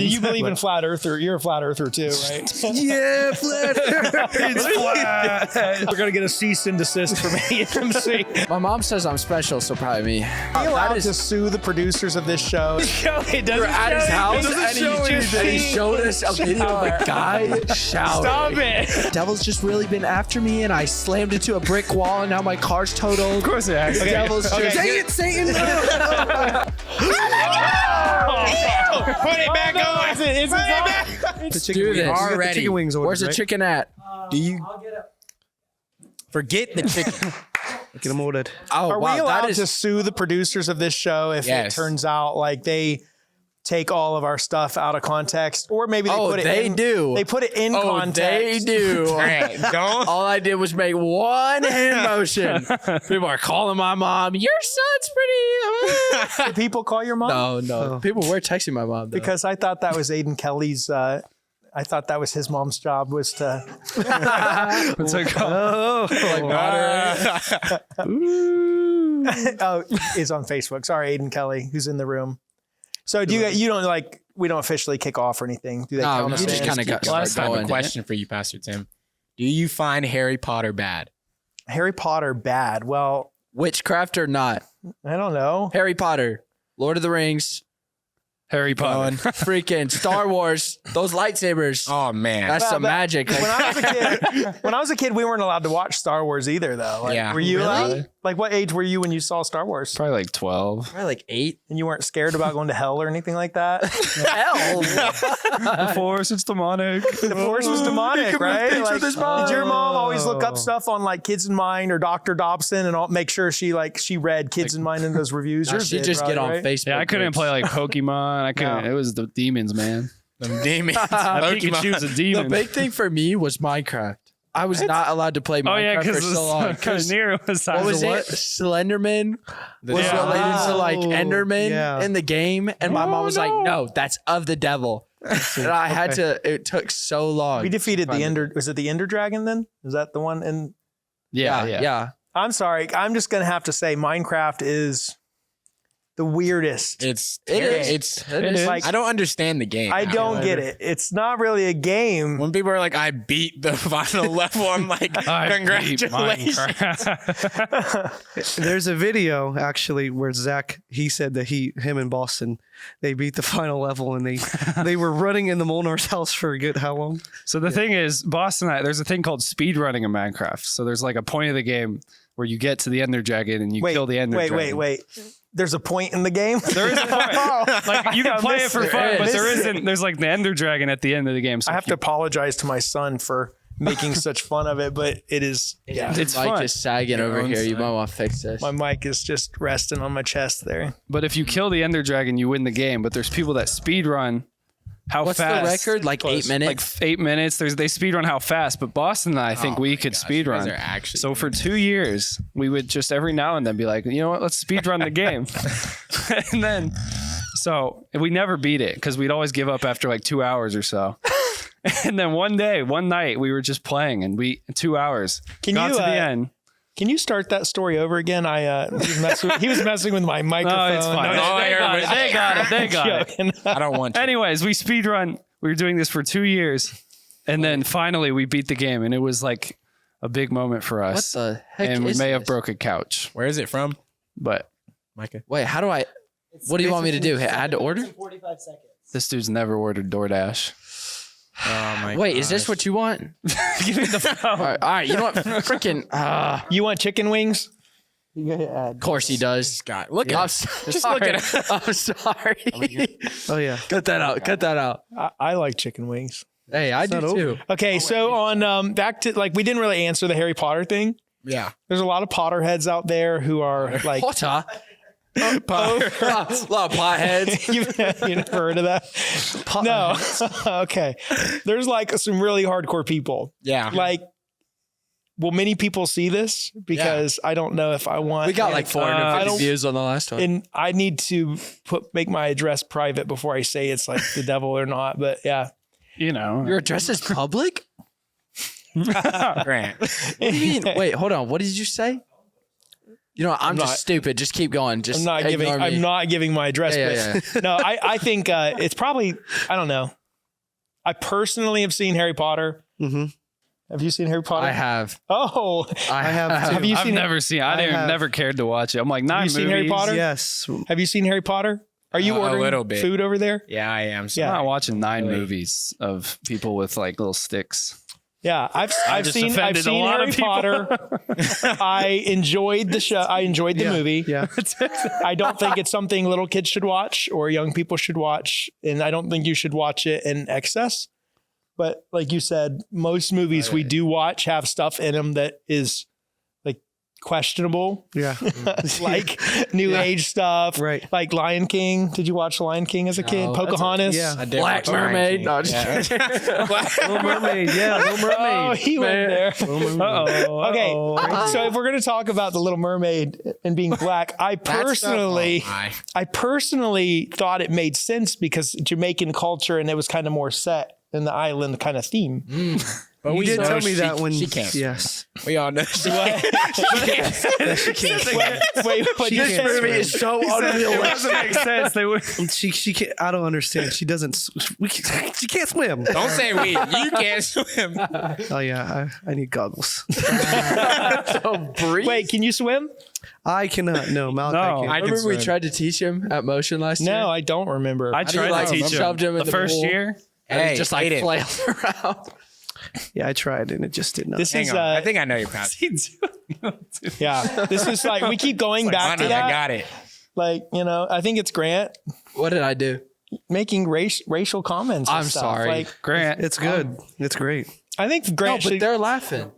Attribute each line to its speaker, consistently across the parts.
Speaker 1: Do you believe in flat earther? You're a flat earther too, right?
Speaker 2: Yeah, flat earth.
Speaker 1: It's flat. We're gonna get a cease and desist from AMC.
Speaker 3: My mom says I'm special, so probably me.
Speaker 1: Are you allowed to sue the producers of this show?
Speaker 3: It doesn't at his house, and he showed us a video of a guy shouting.
Speaker 1: Stop it!
Speaker 3: Devil's just really been after me, and I slammed into a brick wall, and now my car's totaled.
Speaker 1: Of course it has.
Speaker 3: The devil's just...
Speaker 2: Dang it, Satan!
Speaker 1: Put it back on. It's back.
Speaker 3: Let's do this.
Speaker 2: Already. Chicken wings ordered,
Speaker 3: Where's the
Speaker 2: right?
Speaker 3: chicken at?
Speaker 2: Do you
Speaker 4: Forget the chicken.
Speaker 2: get them ordered?
Speaker 3: Oh,
Speaker 1: Are
Speaker 3: wow,
Speaker 1: we allowed
Speaker 3: that is...
Speaker 1: to sue the producers of this show if it turns out like they take all of our stuff out of context, or maybe they put it in,
Speaker 3: do.
Speaker 1: They put it in context.
Speaker 3: They do.
Speaker 4: Right, don't.
Speaker 3: All I did was make one hand motion. People are calling my mom. Your son's pretty.
Speaker 1: Do people call your mom?
Speaker 3: No. People were texting my mom though.
Speaker 1: Because I thought that was Aiden Kelly's. I thought that was his mom's job was to.
Speaker 3: It's like, like moderate.
Speaker 1: Oh, is on Facebook. Sorry, Aiden Kelly, who's in the room. So do you don't like? We don't officially kick off or anything. Do they?
Speaker 3: No,
Speaker 1: count us
Speaker 3: you just
Speaker 1: in?
Speaker 3: kind of got
Speaker 4: Last time, a
Speaker 3: going.
Speaker 4: question for you, Pastor Tim. Do you find Harry Potter bad?
Speaker 1: Harry Potter bad. Well,
Speaker 3: Witchcraft or not?
Speaker 1: I don't know.
Speaker 3: Harry Potter, Lord of the Rings,
Speaker 5: Harry Potter.
Speaker 3: freaking Star Wars, those lightsabers.
Speaker 4: Oh man,
Speaker 3: That's some magic.
Speaker 1: When I was a kid, we weren't allowed to watch Star Wars either, though. Like,
Speaker 4: Yeah.
Speaker 1: Were you
Speaker 3: Really?
Speaker 1: allowed? Like, what age were you when you saw Star Wars?
Speaker 5: Probably like 12.
Speaker 3: Probably like 8.
Speaker 1: And you weren't scared about going to hell or anything like that?
Speaker 3: Hell.
Speaker 5: The Force, it's demonic.
Speaker 1: The Force was demonic, right?
Speaker 3: things
Speaker 1: Like,
Speaker 3: with his
Speaker 1: did your mom always look up stuff on like Kids in Mind or Dr. Dobson and make sure she read Kids in Mind in those reviews?
Speaker 3: Nah,
Speaker 1: Yours
Speaker 3: she
Speaker 1: did,
Speaker 3: just
Speaker 1: probably,
Speaker 3: get on
Speaker 1: right?
Speaker 3: Facebook.
Speaker 5: Yeah, I couldn't
Speaker 3: groups.
Speaker 5: play like Pokemon. I couldn't.
Speaker 1: No.
Speaker 5: It was the demons, man.
Speaker 4: the demons.
Speaker 5: Pikachu's a
Speaker 3: The
Speaker 5: demon.
Speaker 3: big thing for me was Minecraft. I was not allowed to play
Speaker 5: Oh yeah,
Speaker 3: Minecraft for
Speaker 5: because
Speaker 3: so long.
Speaker 5: because Nero was
Speaker 3: What was
Speaker 5: what?
Speaker 3: it? Slenderman was
Speaker 4: Yeah.
Speaker 3: related to like Enderman
Speaker 2: Yeah.
Speaker 3: in the game, and my mom was like, "No, that's of the devil." And I had to. It took so long.
Speaker 1: We defeated the
Speaker 3: Finally.
Speaker 1: Ender. Was it the Ender Dragon then? Is that the one? And
Speaker 5: Yeah.
Speaker 1: I'm sorry. I'm just gonna have to say Minecraft is the weirdest.
Speaker 4: It's
Speaker 3: It is.
Speaker 4: it's.
Speaker 3: It is.
Speaker 1: Like,
Speaker 4: I don't understand the game.
Speaker 1: I don't get it. It's not really a game.
Speaker 4: When people are like, "I beat the final level," I'm like,
Speaker 5: I beat
Speaker 4: "Congratulations!"
Speaker 5: Minecraft.
Speaker 2: There's a video actually where Zach, he said that him and Boston, they beat the final level and they were running in the Molnar's house for a good how long?
Speaker 5: So the thing is, Boston, there's a thing called speed running in Minecraft. So there's like a point of the game where you get to the Ender Dragon and you kill the Ender Dragon.
Speaker 1: Wait. There's a point in the game.
Speaker 5: There is a point. Like you can play it for fun, but there
Speaker 1: This-
Speaker 5: isn't. There's like the Ender Dragon at the end of the game. So
Speaker 1: I have
Speaker 5: if
Speaker 1: to
Speaker 5: you-
Speaker 1: apologize to my son for making such fun of it, but it is. Yeah,
Speaker 5: It's
Speaker 3: Mike
Speaker 5: fun.
Speaker 3: just sagging over
Speaker 4: own
Speaker 3: here. You
Speaker 4: son.
Speaker 3: might want to fix this.
Speaker 1: my mic is just resting on my chest there.
Speaker 5: But if you kill the Ender Dragon, you win the game. But there's people that speed run. How
Speaker 3: What's
Speaker 5: fast?
Speaker 3: the record? Like 8 minutes.
Speaker 5: Like 8 minutes. They speed run how fast. But Boston and I think we could speed
Speaker 4: You guys
Speaker 5: run.
Speaker 4: are actually
Speaker 5: So for 2 years, we would just every now and then be like, you know what? Let's speed run the game. And then, so we never beat it because we'd always give up after like 2 hours or so. And then one night, we were just playing and 2 hours.
Speaker 1: Can
Speaker 5: got
Speaker 1: you,
Speaker 5: to the end.
Speaker 1: Can you start that story over again? He was messing with my microphone.
Speaker 5: No, it's fine.
Speaker 4: No,
Speaker 5: They got it. They got it. They got it.
Speaker 1: Joking.
Speaker 4: I don't want to.
Speaker 5: Anyways, we speed run. We were doing this for 2 years, and then finally we beat the game, and it was like a big moment for
Speaker 3: What
Speaker 5: us.
Speaker 3: the heck
Speaker 5: And we
Speaker 3: is
Speaker 5: may have
Speaker 3: this?
Speaker 5: broke a couch,
Speaker 4: Where is it from,
Speaker 5: but
Speaker 4: Micah?
Speaker 3: Wait, how do I? What do you want me to do? Add to order?
Speaker 6: 45 seconds.
Speaker 5: this dude's never ordered DoorDash.
Speaker 4: Oh my!
Speaker 3: Wait, is this what you want?
Speaker 5: Give me the phone.
Speaker 3: All right, you know what? Freaking.
Speaker 1: You want chicken wings?
Speaker 3: Of course he does.
Speaker 4: Scott? Look
Speaker 3: I'm
Speaker 4: at
Speaker 3: just
Speaker 4: look at it.
Speaker 3: I'm sorry.
Speaker 2: Oh yeah.
Speaker 3: Cut that out. Cut that out.
Speaker 1: I like chicken wings.
Speaker 3: Hey, I do
Speaker 2: not
Speaker 3: too.
Speaker 1: Okay, so on back to like we didn't really answer the Harry Potter thing.
Speaker 4: Yeah.
Speaker 1: There's a lot of Potterheads out there who are like
Speaker 3: Potter. A lot of potheads.
Speaker 1: you never heard of that? No. Okay. There's like some really hardcore people.
Speaker 4: Yeah.
Speaker 1: Like, will many people see this? Because I don't know if I want.
Speaker 3: We got like
Speaker 1: I
Speaker 3: 450
Speaker 1: don't-
Speaker 3: views on the last one.
Speaker 1: And I need to make my address private before I say it's like the devil or not. But yeah.
Speaker 5: You know,
Speaker 3: Your address is public?
Speaker 4: Grant.
Speaker 3: What do you mean? Wait, hold on. What did you say? You know, I'm just stupid. Just keep going. Just
Speaker 1: I'm not giving my address.
Speaker 3: Yeah.
Speaker 1: No, I think it's probably, I don't know. I personally have seen Harry Potter.
Speaker 2: Mm-hmm.
Speaker 1: Have you seen Harry Potter?
Speaker 3: I have.
Speaker 1: Oh,
Speaker 2: I have.
Speaker 1: have you
Speaker 5: I've
Speaker 1: seen?
Speaker 5: never seen. I never cared to watch it. I'm like 9
Speaker 1: Have you seen Harry
Speaker 5: movies.
Speaker 1: Potter?
Speaker 2: Yes.
Speaker 1: Have you seen Harry Potter? Are you
Speaker 4: A
Speaker 1: ordering
Speaker 4: little bit.
Speaker 1: food over there?
Speaker 4: Yeah, I am. So
Speaker 1: Yeah.
Speaker 5: I'm not watching 9 movies of people with like little sticks.
Speaker 1: Yeah, I've
Speaker 5: just
Speaker 1: seen
Speaker 5: offended a lot
Speaker 1: Harry
Speaker 5: of people.
Speaker 1: Potter. I enjoyed the show. I enjoyed the movie.
Speaker 2: Yeah.
Speaker 1: I don't think it's something little kids should watch or young people should watch, and I don't think you should watch it in excess. But like you said, most movies we do watch have stuff in them that is like questionable,
Speaker 2: Yeah.
Speaker 1: like new age stuff,
Speaker 2: Right.
Speaker 1: Like Lion King. Did you watch Lion King as a kid?
Speaker 3: No,
Speaker 1: Pocahontas.
Speaker 2: Yeah.
Speaker 4: I did
Speaker 3: Black
Speaker 4: watch Lion
Speaker 3: Mermaid.
Speaker 4: King.
Speaker 3: No, just kidding.
Speaker 2: Little Mermaid. Yeah. Little Mermaid.
Speaker 1: Oh, he went there.
Speaker 5: Uh-oh.
Speaker 1: Okay, so if we're gonna talk about the Little Mermaid and being black, I personally thought it made sense because Jamaican culture and it was kind of more set in the island kind of theme.
Speaker 4: But
Speaker 2: You
Speaker 4: we
Speaker 2: did
Speaker 4: know
Speaker 2: tell me
Speaker 4: she-
Speaker 2: that when.
Speaker 4: she can't.
Speaker 2: Yes.
Speaker 4: We all know she
Speaker 1: Wait, what
Speaker 2: She
Speaker 1: you
Speaker 2: can't
Speaker 1: say?
Speaker 2: swim.
Speaker 3: is so
Speaker 5: It
Speaker 3: unrealistic.
Speaker 5: doesn't make sense. They would.
Speaker 2: She can't. I don't understand. She doesn't. She can't swim.
Speaker 4: don't say we. You can't swim.
Speaker 2: Oh yeah. I need goggles.
Speaker 1: Wait, can you swim?
Speaker 2: I cannot. No, Malachi
Speaker 5: No.
Speaker 2: can't.
Speaker 4: I can
Speaker 3: Remember we
Speaker 4: swim.
Speaker 3: tried to teach him at motion last year?
Speaker 1: No, I don't remember.
Speaker 5: I
Speaker 3: do you
Speaker 5: tried
Speaker 3: like
Speaker 5: to teach
Speaker 3: shoved him in
Speaker 5: the
Speaker 3: the
Speaker 5: first
Speaker 3: pool?
Speaker 5: year.
Speaker 3: And he
Speaker 4: Hey,
Speaker 3: just like
Speaker 4: Aiden.
Speaker 3: flailed around.
Speaker 2: Yeah, I tried and it just did not.
Speaker 1: This
Speaker 4: Hang
Speaker 1: is
Speaker 4: on. I think I know your path.
Speaker 1: yeah. This is like we keep going back to
Speaker 4: I
Speaker 1: that.
Speaker 4: got it.
Speaker 1: Like I think it's Grant
Speaker 3: What did I do?
Speaker 1: making racial comments. And
Speaker 3: I'm
Speaker 1: stuff.
Speaker 3: sorry.
Speaker 1: Like
Speaker 5: Grant.
Speaker 2: It's good. It's great.
Speaker 1: I think
Speaker 3: No,
Speaker 1: Grant
Speaker 3: but
Speaker 1: should.
Speaker 3: they're laughing.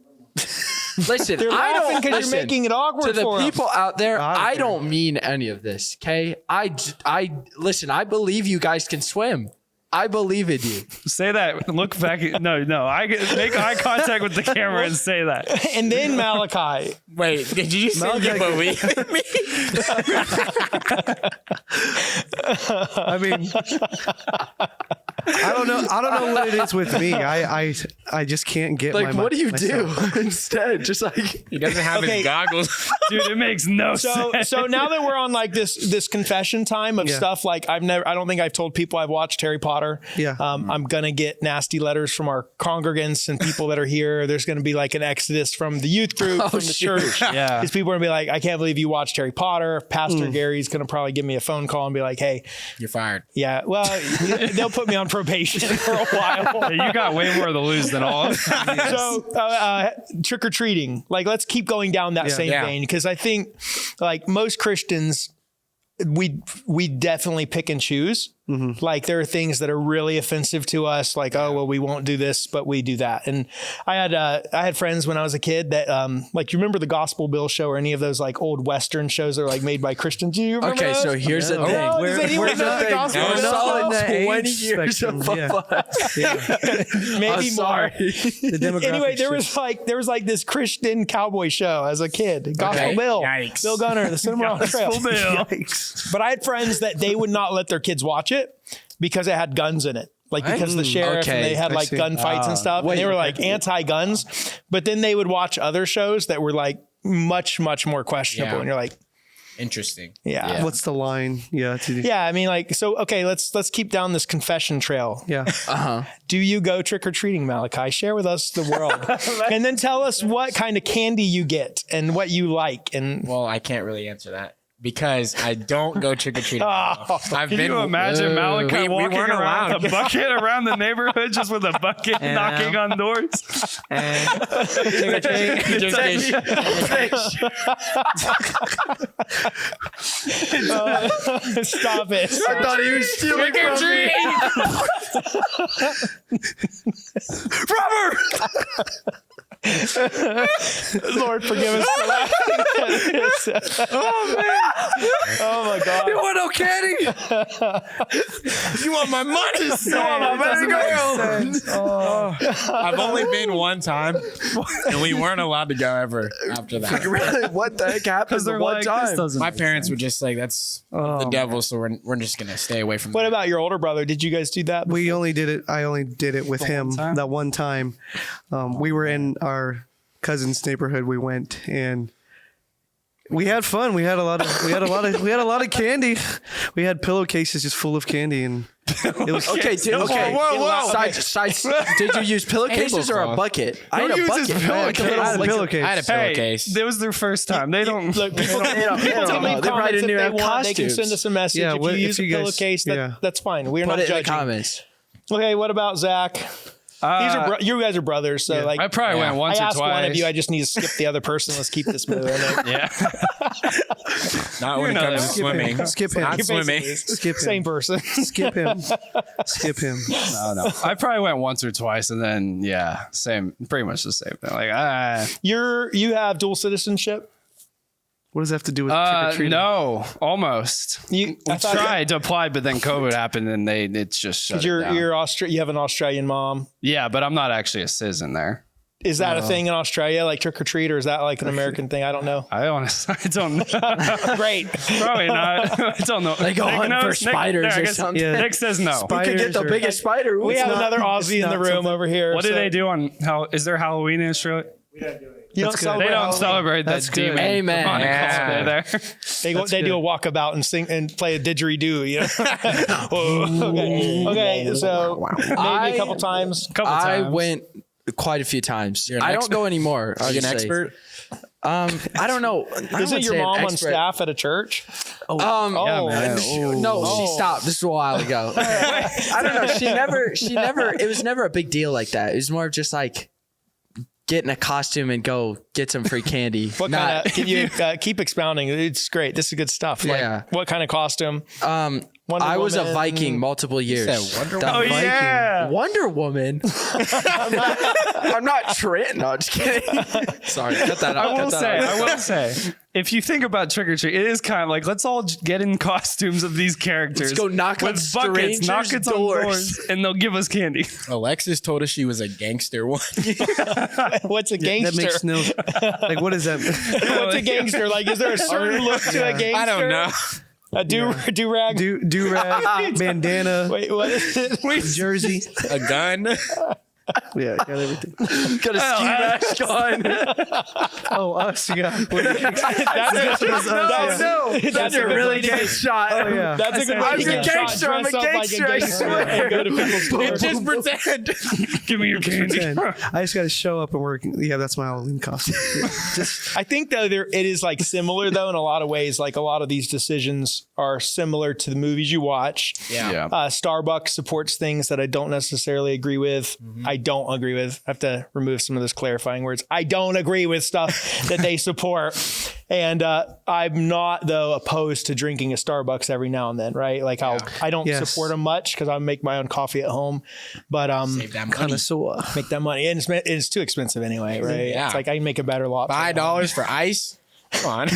Speaker 3: Listen,
Speaker 1: They're
Speaker 3: I
Speaker 1: laughing
Speaker 3: don't
Speaker 1: because
Speaker 3: listen,
Speaker 1: you're making it awkward
Speaker 3: to the
Speaker 1: for 'em.
Speaker 3: people out there.
Speaker 2: I don't
Speaker 3: I
Speaker 2: care.
Speaker 3: don't mean any of this. Okay, I listen. I believe you guys can swim. I believe in you.
Speaker 5: Say that. Look back. No. Make eye contact with the camera and say that.
Speaker 1: And then Malachi.
Speaker 4: Wait, did you say you believe in me?
Speaker 2: I mean, I don't know what it is with me. I just can't get
Speaker 3: Like,
Speaker 2: my.
Speaker 3: what do you
Speaker 2: myself.
Speaker 3: do instead? Just like
Speaker 4: He doesn't have
Speaker 1: Okay.
Speaker 4: his goggles.
Speaker 5: Dude, it makes no
Speaker 1: So
Speaker 5: sense.
Speaker 1: so now that we're on like this confession time of
Speaker 2: Yeah.
Speaker 1: stuff like I don't think I've told people I've watched Harry Potter.
Speaker 2: Yeah.
Speaker 1: I'm gonna get nasty letters from our congregants and people that are here. There's gonna be like an exodus from the youth group, from the
Speaker 3: shoot.
Speaker 1: church.
Speaker 5: Yeah.
Speaker 1: Because people are gonna be like, I can't believe you watched Harry Potter. Pastor Gary's gonna probably give me a phone call and be like, hey,
Speaker 4: You're fired.
Speaker 1: yeah, well, they'll put me on probation for a while.
Speaker 5: You got way more to lose than all.
Speaker 1: So trick or treating, like let's keep going down that same
Speaker 4: Yeah.
Speaker 1: vein because I think like most Christians, we definitely pick and choose. Like there are things that are really offensive to us, like oh well we won't do this but we do that. And I had friends when I was a kid that like you remember the Gospel Bill show or any of those like old Western shows that are like made by Christians. Do you remember
Speaker 3: okay.
Speaker 1: those?
Speaker 3: So here's the
Speaker 2: No.
Speaker 3: thing.
Speaker 1: No,
Speaker 2: Where-
Speaker 1: does anyone
Speaker 2: where's
Speaker 1: know
Speaker 2: the
Speaker 1: the
Speaker 2: thing?
Speaker 1: Gospel
Speaker 2: No,
Speaker 3: We're
Speaker 1: Bill?
Speaker 3: all in the 20
Speaker 2: age
Speaker 3: years
Speaker 2: spectrum,
Speaker 3: of
Speaker 2: yeah.
Speaker 1: Maybe
Speaker 3: I'm
Speaker 1: more.
Speaker 3: sorry.
Speaker 2: The demographic
Speaker 1: Anyway, there
Speaker 2: shifts.
Speaker 1: was like this Christian cowboy show as a kid. Gospel
Speaker 3: Okay.
Speaker 1: Bill,
Speaker 4: Yikes.
Speaker 1: Bill Gunner, the Cinema on the Trail.
Speaker 2: Yikes.
Speaker 1: But I had friends that they would not let their kids watch it because it had guns in it. Like because of the sheriff
Speaker 3: Okay,
Speaker 1: and they had
Speaker 2: I
Speaker 1: like
Speaker 2: see.
Speaker 1: gunfights and stuff.
Speaker 3: Wait,
Speaker 1: and they were
Speaker 3: okay.
Speaker 1: like anti-guns. But then they would watch other shows that were like much, much more questionable.
Speaker 4: Yeah.
Speaker 1: And you're like,
Speaker 4: Interesting.
Speaker 1: yeah.
Speaker 2: What's the line? Yeah.
Speaker 1: Yeah, I mean, like, so okay, let's keep down this confession trail.
Speaker 2: Yeah.
Speaker 1: Do you go trick or treating, Malachi? Share with us the world, and then tell us what kind of candy you get and what you like. And
Speaker 4: Well, I can't really answer that because I don't go trick or treating.
Speaker 1: Oh,
Speaker 4: I've
Speaker 5: Can
Speaker 4: been.
Speaker 5: you imagine Malachi
Speaker 4: we
Speaker 5: walking
Speaker 4: weren't
Speaker 5: around
Speaker 4: allowed.
Speaker 5: with a bucket around the neighborhood just with a bucket knocking on doors?
Speaker 1: stop it!
Speaker 3: I thought he was stealing
Speaker 4: Trick or
Speaker 3: from me.
Speaker 4: treat!
Speaker 1: Lord, forgive us for laughing at this. Oh my God!
Speaker 2: You want no candy?
Speaker 4: You want my money?
Speaker 2: You want my baby girl?
Speaker 4: I've only been one time, and we weren't allowed to go ever after that.
Speaker 3: Really? What the heck happened the
Speaker 5: They're
Speaker 3: one
Speaker 5: like,
Speaker 3: time?
Speaker 5: this doesn't
Speaker 4: My
Speaker 5: make
Speaker 4: parents
Speaker 5: sense.
Speaker 4: were just like, "That's the devil," so we're just gonna stay away from.
Speaker 1: What
Speaker 4: that.
Speaker 1: about your older brother? Did you guys do that?
Speaker 2: We only did it. I only did it with him
Speaker 5: time?
Speaker 2: that one time. We were in our cousin's neighborhood. We went and We had fun. We had a lot of candy. We had pillowcases just full of candy, and it was
Speaker 3: Okay, dude. Okay.
Speaker 4: whoa.
Speaker 3: Side, did you use pillowcases or a
Speaker 4: Tablecloth.
Speaker 3: bucket? I had a
Speaker 4: uses
Speaker 3: bucket.
Speaker 4: pillowcase?
Speaker 2: I had a pillowcase.
Speaker 4: I had a pillowcase.
Speaker 5: Hey, it was their first time. They don't.
Speaker 1: Look, people
Speaker 3: They don't
Speaker 1: can
Speaker 3: know.
Speaker 1: leave
Speaker 3: They probably
Speaker 1: comments
Speaker 3: didn't
Speaker 1: if
Speaker 3: even
Speaker 1: they
Speaker 3: have
Speaker 1: want. They can
Speaker 3: costumes.
Speaker 1: send us a message.
Speaker 2: Yeah,
Speaker 1: if
Speaker 2: what-
Speaker 1: you
Speaker 2: if
Speaker 1: use a
Speaker 2: you guys-
Speaker 1: pillowcase,
Speaker 2: yeah.
Speaker 1: that's fine. We're
Speaker 3: Put
Speaker 1: not
Speaker 3: it in the
Speaker 1: judging.
Speaker 3: comments.
Speaker 1: Okay, what about Zach? You guys are brothers, so like
Speaker 5: I probably went
Speaker 1: I
Speaker 5: once or
Speaker 1: asked
Speaker 5: twice.
Speaker 1: one of you. I just need to skip the other person. Let's keep this moving.
Speaker 5: Yeah.
Speaker 4: Not when it
Speaker 5: know
Speaker 4: comes
Speaker 5: that.
Speaker 4: to swimming.
Speaker 2: Skip him.
Speaker 4: Not swimming.
Speaker 2: Skip him.
Speaker 1: Same person.
Speaker 2: Skip him. Skip him.
Speaker 5: No. I probably went once or twice, and then pretty much the same thing. Like,
Speaker 1: You have dual citizenship.
Speaker 2: What does that have to do with trick or treating?
Speaker 5: no, almost.
Speaker 1: You
Speaker 5: We tried to apply, but then COVID happened, and it's just shut it down.
Speaker 1: you have an Australian mom.
Speaker 5: Yeah, but I'm not actually a citizen there.
Speaker 1: Is that a thing in Australia, like trick or treat, or is that like an American thing? I don't know.
Speaker 5: I honestly, I don't know.
Speaker 1: Great.
Speaker 5: Probably not. I don't know.
Speaker 3: They go
Speaker 5: Nick
Speaker 3: hunting for
Speaker 5: knows.
Speaker 3: spiders
Speaker 5: Nick, I
Speaker 3: or
Speaker 5: guess
Speaker 3: something.
Speaker 2: Yeah.
Speaker 5: Nick says no.
Speaker 3: Who could get the
Speaker 2: Spiders or-
Speaker 3: biggest spider?
Speaker 1: We have another
Speaker 2: it's
Speaker 1: Aussie in the
Speaker 2: not
Speaker 1: room
Speaker 2: something-
Speaker 1: over here.
Speaker 5: What do they do on how? Is there Halloween in Australia?
Speaker 1: You don't
Speaker 2: That's good.
Speaker 1: celebrate
Speaker 5: They don't
Speaker 1: Halloween?
Speaker 5: celebrate that
Speaker 2: That's good.
Speaker 5: demon.
Speaker 3: Amen.
Speaker 5: demonic
Speaker 4: Yeah.
Speaker 5: holiday there.
Speaker 1: They do a walkabout and sing and play a didgeridoo. You know. Okay. So maybe a couple times.
Speaker 5: Couple
Speaker 3: I
Speaker 5: times.
Speaker 3: went quite a few times.
Speaker 4: You're an
Speaker 3: I don't
Speaker 4: expert?
Speaker 3: go anymore.
Speaker 4: Are you an expert?
Speaker 3: I don't know. I
Speaker 1: Isn't
Speaker 3: wouldn't
Speaker 1: your
Speaker 3: say an
Speaker 1: mom on
Speaker 3: expert.
Speaker 1: staff at a church?
Speaker 3: Oh,
Speaker 5: man.
Speaker 3: no, she stopped. This was a while ago. I don't know. She never, it was never a big deal like that. It was more of just like get in a costume and go get some free candy.
Speaker 1: What kind of? Can you keep expounding? It's great. This is good stuff. Like,
Speaker 3: Yeah.
Speaker 1: what kind of costume? Wonder
Speaker 3: I was a
Speaker 1: Woman.
Speaker 3: Viking multiple years.
Speaker 4: said Wonder
Speaker 3: The
Speaker 4: Woman?
Speaker 5: Oh
Speaker 3: Viking.
Speaker 5: yeah.
Speaker 3: Wonder Woman. I'm not Trent. No, just kidding. Sorry, cut that out.
Speaker 5: I will
Speaker 3: cut that out.
Speaker 5: say, if you think about trick or treat, it is kind of like let's all get in costumes of these characters.
Speaker 3: Let's go knock on
Speaker 5: with buckets,
Speaker 3: strangers'
Speaker 5: knock it on
Speaker 3: doors.
Speaker 5: doors, and they'll give us candy.
Speaker 4: Alexis told us she was a gangster once.
Speaker 1: What's a
Speaker 2: That
Speaker 1: gangster?
Speaker 2: makes no. Like, what is that?
Speaker 1: What's a gangster? Like, is there a certain look to a gangster?
Speaker 4: I don't know.
Speaker 1: A do rag.
Speaker 2: Do rag, bandana,
Speaker 1: Wait, what is it?
Speaker 2: jersey.
Speaker 4: A gun.
Speaker 2: Yeah, got everything.
Speaker 3: Got a ski mask on.
Speaker 2: Oh, us, yeah.
Speaker 1: That's a
Speaker 3: really good shot.
Speaker 2: Oh yeah.
Speaker 1: That's a good way
Speaker 3: I'm
Speaker 1: to
Speaker 3: a
Speaker 1: get shot.
Speaker 3: gangster, I'm a
Speaker 1: Dress up like
Speaker 3: gangster, I swear.
Speaker 1: and go to people's doors.
Speaker 4: Just pretend.
Speaker 5: Give me your candy.
Speaker 2: Pretend. I just got to show up and work. Yeah, that's my Halloween costume. Yeah, just
Speaker 1: I think though it is like similar though in a lot of ways. Like a lot of these decisions are similar to the movies you watch.
Speaker 4: Yeah.
Speaker 1: Starbucks supports things that I don't necessarily agree with. I don't agree with. I have to remove some of those clarifying words. I don't agree with stuff that they support. And I'm not though opposed to drinking a Starbucks every now and then, right? Like I don't
Speaker 2: Yes.
Speaker 1: support them much because I make my own coffee at home, but
Speaker 4: Save that money.
Speaker 2: connoisseur.
Speaker 1: make that money. And it's too expensive anyway, right?
Speaker 4: Yeah.
Speaker 1: It's like I can make a better lot.
Speaker 4: $5 for ice. Come on.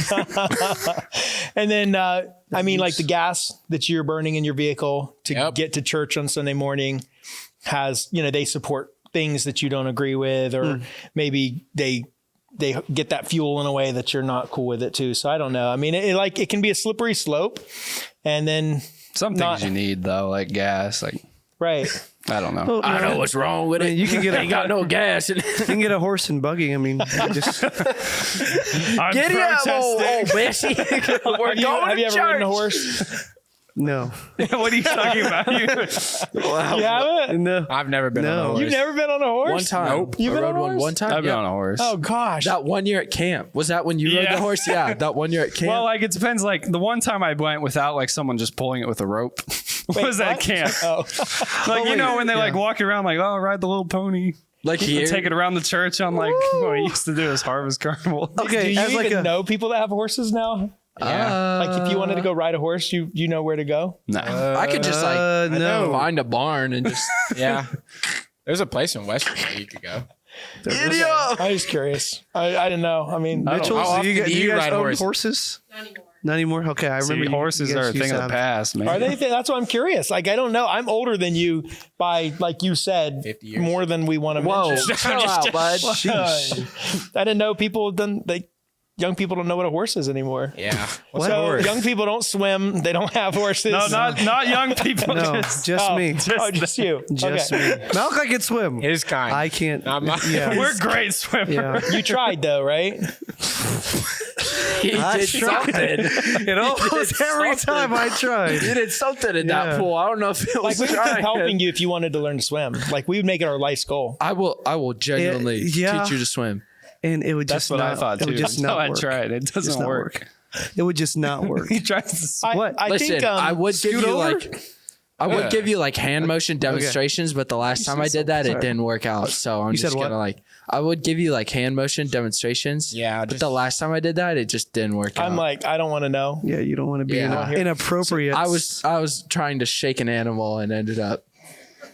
Speaker 1: And then, I mean, like the gas that you're burning in your vehicle to
Speaker 4: Yep.
Speaker 1: get to church on Sunday morning has, they support things that you don't agree with, or maybe they get that fuel in a way that you're not cool with it too. So I don't know. I mean, it can be a slippery slope, and then
Speaker 5: Some things you need though, like gas. Like
Speaker 1: right.
Speaker 5: I don't know.
Speaker 3: I don't know what's wrong with it.
Speaker 2: You can get
Speaker 3: Ain't got no gas.
Speaker 2: You can get a horse and buggy. I mean, just
Speaker 5: I'm
Speaker 3: Giddy up,
Speaker 5: protesting.
Speaker 3: Bessie. We're going
Speaker 1: Have
Speaker 3: to
Speaker 1: you ever ridden a
Speaker 3: church.
Speaker 1: horse?
Speaker 2: no,
Speaker 5: What are you talking about?
Speaker 1: You haven't?
Speaker 2: no.
Speaker 4: I've never been on
Speaker 2: No.
Speaker 4: a horse.
Speaker 1: You've never been on a horse?
Speaker 3: One time.
Speaker 4: Nope.
Speaker 1: You've
Speaker 3: I
Speaker 1: been
Speaker 3: rode
Speaker 1: on a
Speaker 3: one
Speaker 1: horse?
Speaker 3: one time.
Speaker 5: I've been
Speaker 3: Yeah.
Speaker 5: on a horse.
Speaker 1: Oh gosh.
Speaker 3: That one year at camp. Was that when you rode
Speaker 5: Yeah.
Speaker 3: the horse? Yeah, that one year at camp.
Speaker 5: Well, like it depends. Like the one time I went without like someone just pulling it with a rope was at
Speaker 1: what?
Speaker 5: camp.
Speaker 1: Oh.
Speaker 5: Like when they like walk around like, oh, ride the little pony,
Speaker 3: like
Speaker 5: and
Speaker 3: here.
Speaker 5: take it around the church on like what we used to do as Harvest Carnival.
Speaker 1: Do
Speaker 2: Okay,
Speaker 1: you
Speaker 2: as like
Speaker 1: even
Speaker 2: a
Speaker 1: know people that have horses now? Like if you wanted to go ride a horse, you know where to go?
Speaker 5: No.
Speaker 3: I could just like
Speaker 2: no.
Speaker 3: find a barn and just
Speaker 4: Yeah. There's a place in West Virginia you could go.
Speaker 3: idiot.
Speaker 1: I was curious. I didn't know. I mean,
Speaker 2: Mitchell,
Speaker 4: How
Speaker 2: do you,
Speaker 4: often
Speaker 2: do you guys
Speaker 4: ride
Speaker 2: own
Speaker 4: horses?
Speaker 2: horses?
Speaker 6: Not anymore.
Speaker 2: Not anymore. Okay, I remember
Speaker 5: See,
Speaker 2: you-
Speaker 5: horses
Speaker 2: you guys
Speaker 5: are a
Speaker 2: used
Speaker 5: thing
Speaker 2: to
Speaker 5: of the
Speaker 2: have-
Speaker 5: past, man.
Speaker 1: are they? That's why I'm curious. Like I don't know. I'm older than you by, like you said,
Speaker 4: 50 years.
Speaker 1: more than we want to
Speaker 3: Whoa,
Speaker 1: mention.
Speaker 3: chill out, bud.
Speaker 1: I didn't know people done. Young people don't know what a horse is anymore.
Speaker 4: Yeah.
Speaker 1: So young people don't swim. They don't have horses.
Speaker 5: No, not young people.
Speaker 2: No,
Speaker 5: just,
Speaker 2: just me.
Speaker 1: Just you.
Speaker 2: Just
Speaker 1: Okay.
Speaker 2: me. Malk, I can swim.
Speaker 4: His kind.
Speaker 2: I can't.
Speaker 4: Not mine.
Speaker 2: Yeah.
Speaker 5: we're great swimmers.
Speaker 2: Yeah.
Speaker 1: You tried though, right?
Speaker 3: He did something.
Speaker 2: It almost every time I tried.
Speaker 3: You did something in
Speaker 2: Yeah.
Speaker 3: that pool. I don't know if it was
Speaker 1: Like we would keep
Speaker 3: trying.
Speaker 1: helping you if you wanted to learn to swim. Like we would make it our life's goal.
Speaker 3: I will genuinely
Speaker 2: Yeah.
Speaker 3: teach you to swim.
Speaker 2: And it would
Speaker 5: That's
Speaker 2: just
Speaker 5: what
Speaker 2: not,
Speaker 5: I thought
Speaker 2: it
Speaker 5: too.
Speaker 2: would just
Speaker 5: Until
Speaker 2: not
Speaker 5: I
Speaker 2: work.
Speaker 5: tried. It
Speaker 2: Just
Speaker 5: doesn't
Speaker 2: not
Speaker 5: work.
Speaker 2: It would just not work.
Speaker 5: He tries to.
Speaker 1: I
Speaker 3: Listen,
Speaker 1: think
Speaker 3: I would give
Speaker 2: scoot
Speaker 3: you
Speaker 2: over?
Speaker 3: like I would give you like hand motion demonstrations, but the last time I did that, it didn't work out. So I'm
Speaker 2: You
Speaker 3: just
Speaker 2: said what?
Speaker 3: gonna like I would give you like hand motion demonstrations.
Speaker 4: Yeah,
Speaker 3: but
Speaker 4: just-
Speaker 3: the last time I did that, it just didn't work out.
Speaker 1: I'm like, I don't want to know.
Speaker 2: Yeah, you don't want to be
Speaker 3: Yeah.
Speaker 2: inappropriate.
Speaker 3: I was trying to shake an animal and ended up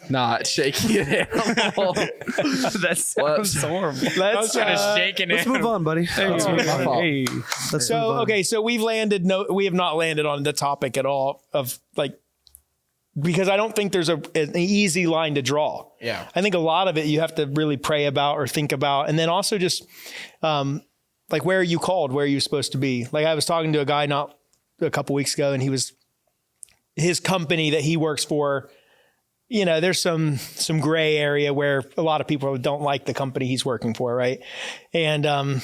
Speaker 3: not shaking an animal.
Speaker 5: That sounds horrible.
Speaker 1: Let's
Speaker 2: Let's move on, buddy.
Speaker 3: That's my fault.
Speaker 5: Hey.
Speaker 2: Let's move
Speaker 1: So
Speaker 2: on.
Speaker 1: okay, so we have not landed on the topic at all of like, because I don't think there's an easy line to draw.
Speaker 4: Yeah.
Speaker 1: I think a lot of it you have to really pray about or think about, and then also just like, where are you called? Where are you supposed to be? Like I was talking to a guy not a couple weeks ago, and his company that he works for, you know, there's some gray area where a lot of people don't like the company he's working for, right? And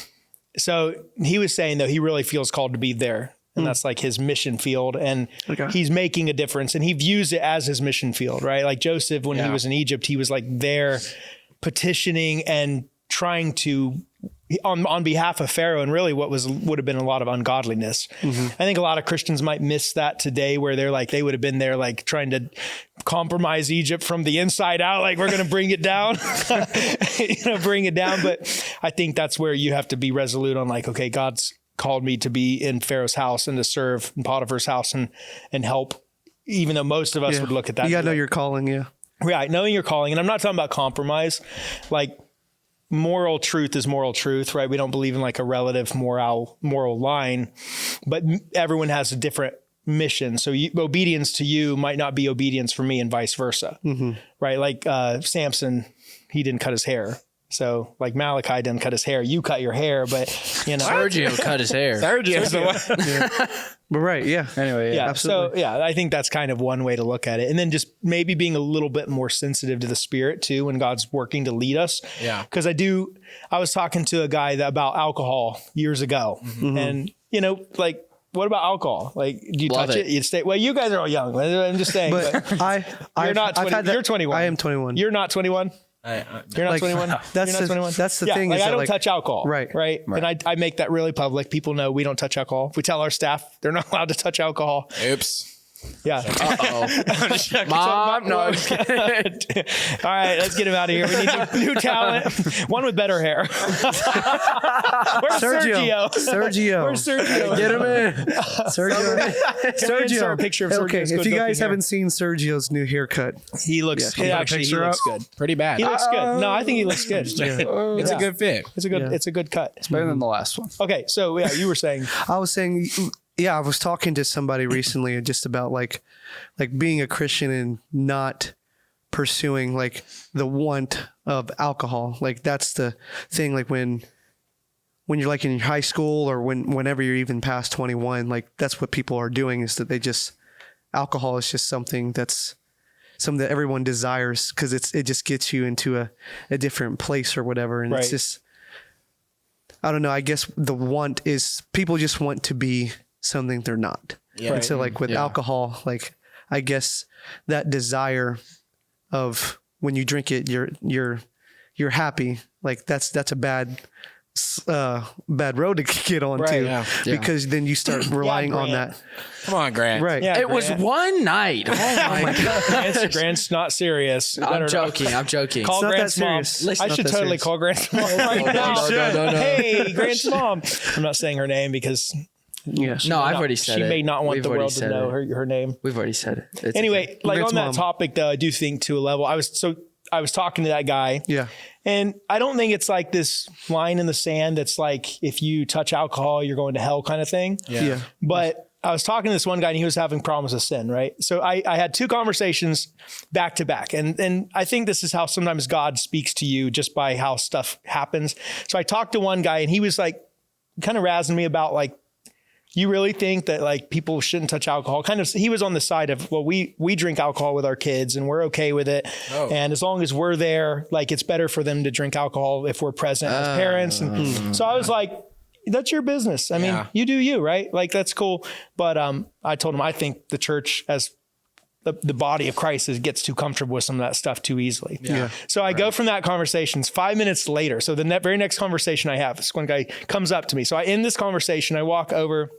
Speaker 1: so he was saying, though, he really feels called to be there. And that's like his mission field. And he's making a difference. And he views it as his mission field, right? Like Joseph, when he was in Egypt, he was like there petitioning and trying to, on behalf of Pharaoh, and really what would have been a lot of ungodliness. I think a lot of Christians might miss that today, where they're like, they would have been there like trying to compromise Egypt from the inside out. Like, we're going to bring it down, bring it down. But I think that's where you have to be resolute on like, okay, God's called me to be in Pharaoh's house and to serve in Potiphar's house and help, even though most of us would look at that.
Speaker 2: You gotta know your calling. Yeah.
Speaker 1: Right. Knowing your calling. And I'm not talking about compromise. Like, moral truth is moral truth, right? We don't believe in like a relative moral line, but everyone has a different mission. So obedience to you might not be obedience for me, and vice versa. Right. Like Samson, he didn't cut his hair. So like Malachi didn't cut his hair. You cut your hair, but you know.
Speaker 3: Sergio cut his hair.
Speaker 2: But right. Yeah.
Speaker 5: Anyway,
Speaker 1: Yeah.
Speaker 2: absolutely.
Speaker 1: So yeah, I think that's kind of one way to look at it. And then just maybe being a little bit more sensitive to the Spirit too, when God's working to lead us.
Speaker 4: Yeah.
Speaker 1: Because I was talking to a guy about alcohol years ago, and you know, like, what about alcohol? Like, do you
Speaker 3: Love
Speaker 1: touch
Speaker 3: it.
Speaker 1: it? You stay. Well, you guys are all young. I'm just saying.
Speaker 2: But
Speaker 1: you're not 20. You're 21.
Speaker 2: I am 21.
Speaker 1: You're not 21. You're not
Speaker 2: Like,
Speaker 1: 21.
Speaker 2: that's
Speaker 1: You're
Speaker 2: the-
Speaker 1: not 21.
Speaker 2: that's the
Speaker 1: Yeah,
Speaker 2: thing
Speaker 1: Like,
Speaker 2: is
Speaker 1: I
Speaker 2: that,
Speaker 1: don't
Speaker 2: like-
Speaker 1: touch alcohol.
Speaker 2: Right.
Speaker 1: And I make that really public. People know we don't touch alcohol. We tell our staff they're not allowed to touch alcohol.
Speaker 4: Oops.
Speaker 1: Yeah.
Speaker 3: Uh-oh. Mom, no.
Speaker 1: All right, let's get him out of here. We need new talent. One with better hair. Where's Sergio?
Speaker 2: Sergio.
Speaker 1: Where's Sergio?
Speaker 3: Get him in.
Speaker 2: Sergio.
Speaker 1: Sergio. A picture of Sergio's
Speaker 2: Okay, if you
Speaker 1: good-looking
Speaker 2: guys
Speaker 1: hair.
Speaker 2: haven't seen Sergio's new haircut,
Speaker 1: He looks.
Speaker 2: Yeah.
Speaker 1: Actually, he looks good.
Speaker 4: Pretty bad.
Speaker 1: He looks good. No, I think he looks good.
Speaker 4: It's a good fit.
Speaker 1: It's a good.
Speaker 2: Yeah.
Speaker 1: It's a good cut.
Speaker 5: better than the last one.
Speaker 1: Okay, so yeah, you were saying.
Speaker 2: I was saying, yeah, I was talking to somebody recently just about like being a Christian and not pursuing like the want of alcohol. Like that's the thing. Like when you're like in high school or whenever you're even past 21, like that's what people are doing, is that alcohol is just something that everyone desires because it just gets you into a different place or whatever. And
Speaker 1: Right.
Speaker 2: it's just, I don't know. I guess the want is people just want to be something they're not.
Speaker 4: Yeah.
Speaker 2: And so like with alcohol, like I guess that desire of when you drink it, you're happy. Like that's a bad road to get on
Speaker 1: Right,
Speaker 2: to
Speaker 4: yeah.
Speaker 2: because then you start relying on
Speaker 1: Grant.
Speaker 2: that.
Speaker 4: Come on, Grant.
Speaker 2: Right.
Speaker 1: Yeah,
Speaker 3: It was
Speaker 1: Grant.
Speaker 3: one night. Oh my god.
Speaker 1: Grant's not serious.
Speaker 3: I'm joking. I'm joking.
Speaker 1: Call
Speaker 2: It's not that
Speaker 1: Grant's mom.
Speaker 2: serious.
Speaker 1: I
Speaker 2: It's
Speaker 1: should
Speaker 2: not that
Speaker 1: totally
Speaker 2: serious.
Speaker 1: call Grant's mom right
Speaker 3: No,
Speaker 1: now.
Speaker 3: no.
Speaker 1: Hey, Grant's mom. I'm not saying her name because
Speaker 2: Yeah.
Speaker 3: No, I've already said
Speaker 1: she
Speaker 3: it.
Speaker 1: may not want
Speaker 3: We've
Speaker 1: the
Speaker 3: already
Speaker 1: world to
Speaker 3: said
Speaker 1: know
Speaker 3: it.
Speaker 1: her name.
Speaker 3: We've already said it. It's
Speaker 1: Anyway,
Speaker 3: okay.
Speaker 1: like
Speaker 2: Grant's
Speaker 1: on that
Speaker 2: mom.
Speaker 1: topic though, I do think to a level. I was talking to that guy.
Speaker 2: Yeah.
Speaker 1: And I don't think it's like this line in the sand that's like, if you touch alcohol, you're going to hell kind of thing.
Speaker 2: Yeah.
Speaker 1: But I was talking to this one guy and he was having problems with sin, right? So I had two conversations back to back. And I think this is how sometimes God speaks to you just by how stuff happens. So I talked to one guy and he was like, kind of razzing me about like, you really think that like people shouldn't touch alcohol? Kind of, he was on the side of, well, we drink alcohol with our kids and we're okay with it.
Speaker 4: Oh.
Speaker 1: And as long as we're there, like it's better for them to drink alcohol if we're present as parents. And so I was like, that's your business. I mean, you do you, right? Like, that's cool. But I told him, I think the church as the body of Christ gets too comfortable with some of that stuff too easily.
Speaker 2: Yeah.
Speaker 1: So I go from that conversation 5 minutes later. So the very next conversation I have, this one guy comes up to me. So I end this conversation, I walk over,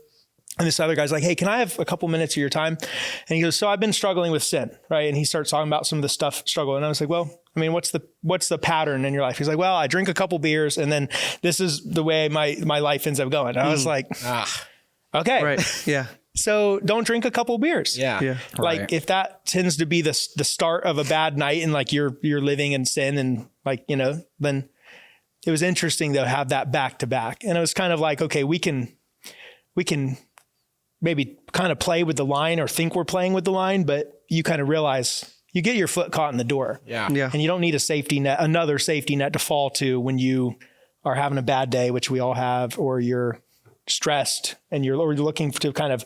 Speaker 1: and this other guy's like, hey, can I have a couple minutes of your time? And he goes, so I've been struggling with sin, right? And he starts talking about some of the struggle. And I was like, well, I mean, what's the pattern in your life? He's like, well, I drink a couple beers and then this is the way my life ends up going. And I was like, okay.
Speaker 2: Right. Yeah.
Speaker 1: So don't drink a couple beers.
Speaker 2: Yeah.
Speaker 1: Like if that tends to be the start of a bad night and like you're living in sin and like, then it was interesting to have that back to back. And it was kind of like, okay, we can maybe kind of play with the line or think we're playing with the line, but you kind of realize you get your foot caught in the door.
Speaker 2: Yeah.
Speaker 1: And you don't need another safety net to fall to when you are having a bad day, which we all have, or you're stressed and you're looking to kind of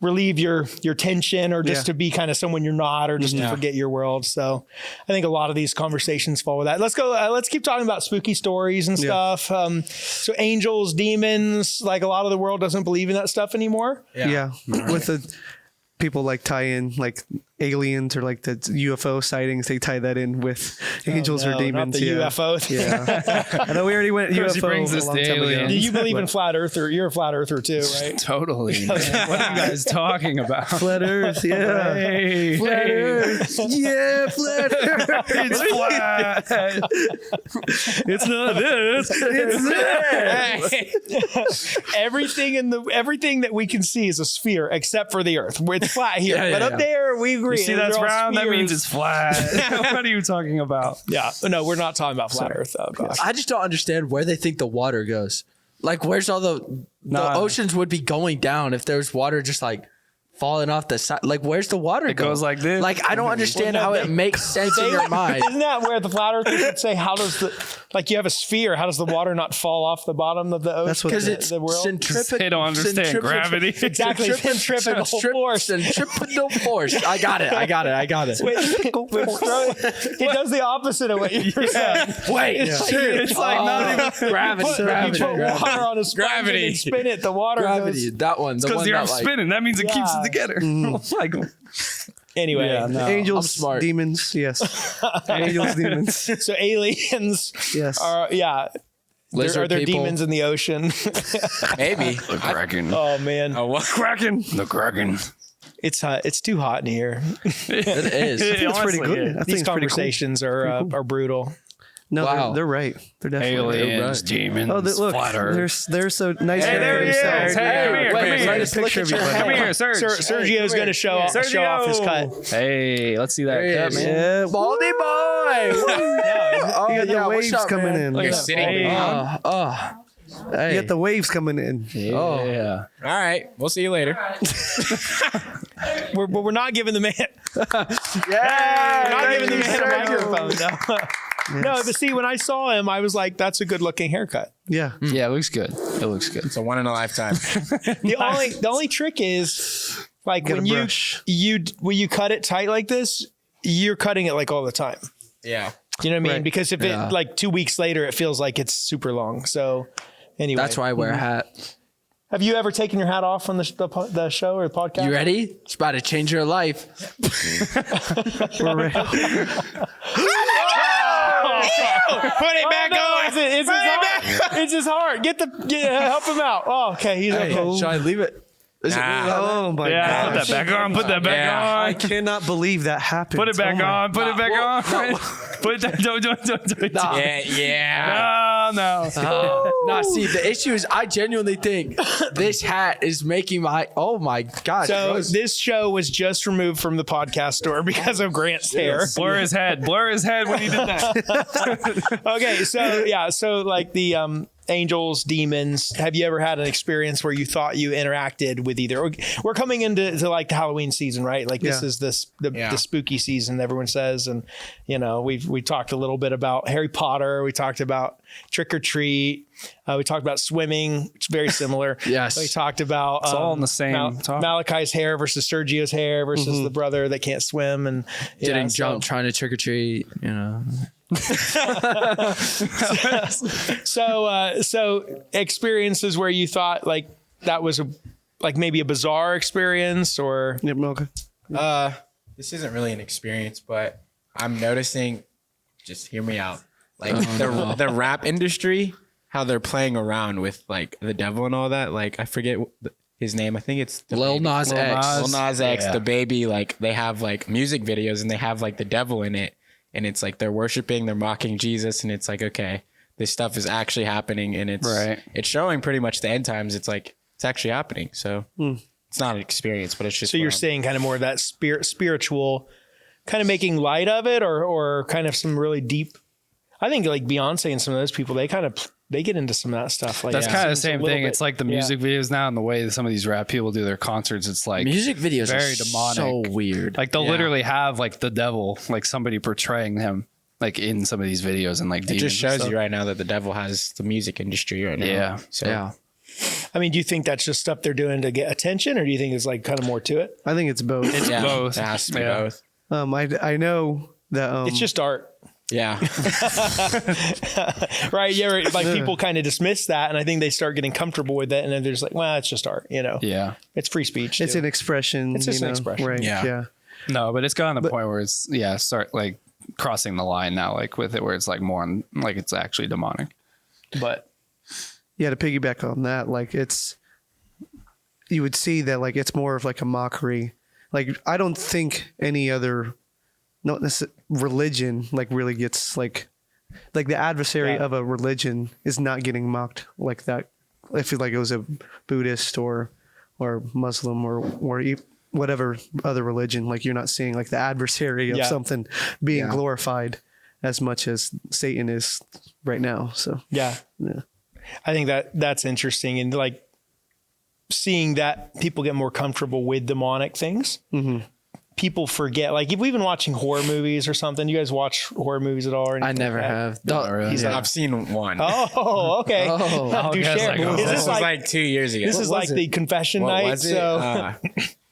Speaker 1: relieve your tension or just to be kind of someone you're not, or just to forget your world. So I think a lot of these conversations fall with that. Let's go. Let's keep talking about spooky stories and stuff. So angels, demons, like a lot of the world doesn't believe in that stuff anymore.
Speaker 2: Yeah. With the people like tie in like aliens or like the UFO sightings, they tie that in with angels or demons.
Speaker 1: Not the UFO thing.
Speaker 2: Yeah. I know we already went UFO.
Speaker 5: He brings
Speaker 2: a
Speaker 5: us
Speaker 2: long
Speaker 5: the
Speaker 2: time ago.
Speaker 5: aliens.
Speaker 1: Do you believe in flat earther? You're a flat earther too, right?
Speaker 5: Totally. Man. What are you guys talking about?
Speaker 2: Flat Earth, yeah.
Speaker 5: Hey,
Speaker 2: Flat Earth, yeah, flat Earth.
Speaker 5: It's flat.
Speaker 1: It's not this.
Speaker 2: It's this.
Speaker 1: Everything that we can see is a sphere except for the Earth. It's flat here, but up there we agree.
Speaker 5: You see that's
Speaker 1: They're all
Speaker 5: round? That means
Speaker 1: spheres.
Speaker 5: it's flat. What are you talking about?
Speaker 1: Yeah. No, we're not talking about flat Earth. Oh gosh.
Speaker 3: I just don't understand where they think the water goes. Like, where's all the oceans would be going down if there's water just like falling off the side? Like, where's the water
Speaker 5: It goes like this.
Speaker 3: Like, I don't understand how it makes sense in your mind.
Speaker 1: Isn't that where the flat earthers would say, how does you have a sphere, how does the water not fall off the bottom of the ocean?
Speaker 2: That's what
Speaker 3: Because it's
Speaker 1: the world?
Speaker 5: They don't understand gravity.
Speaker 1: Exactly. Centripetal force.
Speaker 3: Centripetal force. I got it.
Speaker 1: Wait, it does the opposite of what you were saying.
Speaker 3: Wait.
Speaker 5: It's like not even
Speaker 3: Gravity.
Speaker 1: You put water on a sponge
Speaker 4: Gravity.
Speaker 1: and spin it, the water
Speaker 3: Gravity.
Speaker 1: goes.
Speaker 3: That one. The
Speaker 5: because
Speaker 3: one
Speaker 5: the
Speaker 3: that,
Speaker 5: Earth's
Speaker 3: like,
Speaker 5: spinning. That means it keeps
Speaker 1: Yeah.
Speaker 5: it together. Like,
Speaker 1: Anyway,
Speaker 5: yeah, no.
Speaker 2: Angels,
Speaker 3: I'm smart.
Speaker 2: demons, yes. Angels, demons,
Speaker 1: so aliens
Speaker 2: yes.
Speaker 1: are, are
Speaker 3: Lizard
Speaker 1: there
Speaker 3: people.
Speaker 1: demons in the ocean?
Speaker 4: Maybe.
Speaker 5: the Kraken.
Speaker 1: Oh man,
Speaker 4: Oh, what?
Speaker 5: Kraken. The Kraken.
Speaker 1: it's too hot in here.
Speaker 3: It is.
Speaker 2: It's pretty good. I think
Speaker 1: These
Speaker 2: it's pretty cool.
Speaker 1: conversations are brutal.
Speaker 2: No,
Speaker 3: Wow.
Speaker 2: they're right. They're definitely
Speaker 5: Aliens,
Speaker 2: right.
Speaker 5: demons,
Speaker 2: Oh, look,
Speaker 5: flat Earth.
Speaker 2: they're so nice.
Speaker 5: Hey, there he is.
Speaker 2: themselves.
Speaker 5: Hey, come here, come
Speaker 3: Wait,
Speaker 5: here.
Speaker 3: let
Speaker 2: Get
Speaker 3: us
Speaker 2: a
Speaker 3: look
Speaker 2: picture
Speaker 3: at
Speaker 2: of
Speaker 3: your
Speaker 2: you,
Speaker 3: head.
Speaker 2: buddy.
Speaker 5: Come here, Serge.
Speaker 1: Sergio's going to show off his cut.
Speaker 5: Hey, let's see that
Speaker 3: There he
Speaker 5: cut,
Speaker 3: is.
Speaker 5: man.
Speaker 2: Yeah,
Speaker 3: Baldy boy. Oh,
Speaker 2: you got the
Speaker 3: what's
Speaker 2: waves
Speaker 3: up,
Speaker 2: coming
Speaker 3: man?
Speaker 2: in.
Speaker 5: Look
Speaker 4: You're
Speaker 5: at
Speaker 4: sitting
Speaker 5: that.
Speaker 4: down.
Speaker 3: Hey.
Speaker 2: You got the waves coming in.
Speaker 5: Yeah.
Speaker 4: All right. We'll see you later.
Speaker 1: We're not giving the man.
Speaker 3: Yeah.
Speaker 1: We're not
Speaker 3: thank
Speaker 1: giving the
Speaker 3: you,
Speaker 1: man a
Speaker 3: Sergio.
Speaker 1: microphone. No, but see, when I saw him, I was like, "That's a good looking haircut."
Speaker 2: Yeah.
Speaker 5: Yeah, it looks good. It looks good.
Speaker 4: It's a one in a lifetime.
Speaker 1: The only trick is like
Speaker 2: Gotta
Speaker 1: when
Speaker 2: brush.
Speaker 1: when you cut it tight like this, you're cutting it like all the time.
Speaker 4: Yeah.
Speaker 1: You know what I mean?
Speaker 2: Right.
Speaker 1: Because if it like 2 weeks later, it feels like it's super long. So anyway,
Speaker 3: That's why I wear a hat.
Speaker 1: Have you ever taken your hat off on the show or the podcast?
Speaker 3: You ready? It's about to change your life.
Speaker 2: We're ready.
Speaker 4: Put it back on.
Speaker 1: It's his heart. It's his heart. Help him out. Oh, okay. He's okay.
Speaker 3: Should I leave it? Is
Speaker 2: Oh my
Speaker 5: Yeah,
Speaker 2: god.
Speaker 5: put that back on. Put that back
Speaker 4: Yeah.
Speaker 2: I
Speaker 5: on.
Speaker 2: cannot believe that happened.
Speaker 5: Put it back
Speaker 2: Oh my-
Speaker 5: on. Put it back on. Put it down. Don't.
Speaker 3: Nah.
Speaker 4: Yeah.
Speaker 5: No.
Speaker 3: Nah, see, the issue is I genuinely think this hat is making my, oh my gosh.
Speaker 1: So
Speaker 3: Rose.
Speaker 1: this show was just removed from the podcast store because of Grant's hair.
Speaker 5: Blur his head. Blur his head when he did that.
Speaker 1: Okay, so like the angels, demons. Have you ever had an experience where you thought you interacted with either? We're coming into like the Halloween season, right? Like this
Speaker 2: Yeah.
Speaker 1: is the spooky season, everyone says, and we talked a little bit about Harry Potter. We talked about trick or treat. We talked about swimming, which is very similar.
Speaker 3: Yes.
Speaker 1: We talked about
Speaker 5: It's all in the same topic.
Speaker 1: Malachi's hair versus Sergio's hair versus the brother that can't swim and
Speaker 3: Didn't jump trying to trick or treat,
Speaker 1: So experiences where you thought like that was like maybe a bizarre experience or
Speaker 2: Yep, okay.
Speaker 4: This isn't really an experience, but I'm noticing, just hear me out. Like the rap industry, how they're playing around with like the devil and all that. Like I forget his name. I think it's
Speaker 3: Lil Nas X.
Speaker 4: Lil Nas X,
Speaker 5: Yeah.
Speaker 4: the baby. Like they have like music videos and they have like the devil in it, and it's like they're worshiping, they're mocking Jesus, and it's like, okay, this stuff is actually happening, and it's showing pretty much the end times. It's like it's actually happening. So it's not an experience, but it's just.
Speaker 1: so you're saying kind of more of that spiritual kind of making light of it or kind of some really deep. I think like Beyonce and some of those people, they get into some of that stuff. Like
Speaker 5: That's kind of the
Speaker 1: seems a
Speaker 5: same
Speaker 1: little
Speaker 5: thing.
Speaker 1: bit-
Speaker 5: It's like the music videos now and the way that some of these rap people do their concerts. It's like
Speaker 3: Music videos
Speaker 5: very
Speaker 3: are
Speaker 5: demonic.
Speaker 3: so weird.
Speaker 5: Like they'll literally have like the devil, like somebody portraying him, like in some of these videos and like
Speaker 4: It
Speaker 5: demons
Speaker 4: just shows
Speaker 5: and stuff.
Speaker 4: you right now that the devil has the music industry right now.
Speaker 5: Yeah.
Speaker 4: So
Speaker 3: yeah.
Speaker 1: I mean, do you think that's just stuff they're doing to get attention, or do you think it's like kind of more to it?
Speaker 2: I think it's both.
Speaker 4: yeah,
Speaker 5: both.
Speaker 4: it has to be
Speaker 5: Yeah.
Speaker 4: both.
Speaker 2: I know that
Speaker 1: It's just art.
Speaker 4: Yeah.
Speaker 1: Right. Yeah. Right. Like people kind of dismiss that. And I think they start getting comfortable with it. And then they're just like, well, it's just art,
Speaker 5: Yeah.
Speaker 1: It's free speech.
Speaker 2: it's
Speaker 1: too.
Speaker 2: an expression.
Speaker 1: It's just
Speaker 2: you
Speaker 1: an
Speaker 2: know,
Speaker 1: expression.
Speaker 2: right?
Speaker 4: Yeah.
Speaker 2: Yeah.
Speaker 5: No, but it's gotten to the point where it's start like crossing the line now, like with it where it's like more on like it's actually demonic.
Speaker 1: But
Speaker 2: Yeah, to piggyback on that, like you would see that like it's more of like a mockery. Like I don't think any other, not necessarily religion, like really gets like the adversary
Speaker 1: Yeah.
Speaker 2: of a religion is not getting mocked like that. If like it was a Buddhist or Muslim or whatever other religion, like you're not seeing like the adversary of
Speaker 1: Yeah.
Speaker 2: something being
Speaker 3: Yeah.
Speaker 2: glorified as much as Satan is right now. So
Speaker 1: yeah,
Speaker 2: yeah.
Speaker 1: I think that's interesting. And like seeing that people get more comfortable with demonic things. People forget, like if we've been watching horror movies or something, you guys watch horror movies at all? Or
Speaker 3: I
Speaker 1: anything
Speaker 3: never
Speaker 1: like that?
Speaker 3: have.
Speaker 5: Not really.
Speaker 1: He's like,
Speaker 4: I've seen one.
Speaker 1: oh, okay.
Speaker 3: Oh.
Speaker 1: Do
Speaker 5: Okay,
Speaker 1: share.
Speaker 5: it's like, oh.
Speaker 1: Is
Speaker 4: This
Speaker 1: this
Speaker 4: was
Speaker 1: like,
Speaker 4: like 2 years ago.
Speaker 1: this is like the confession
Speaker 4: What
Speaker 1: night?
Speaker 4: was it?
Speaker 1: So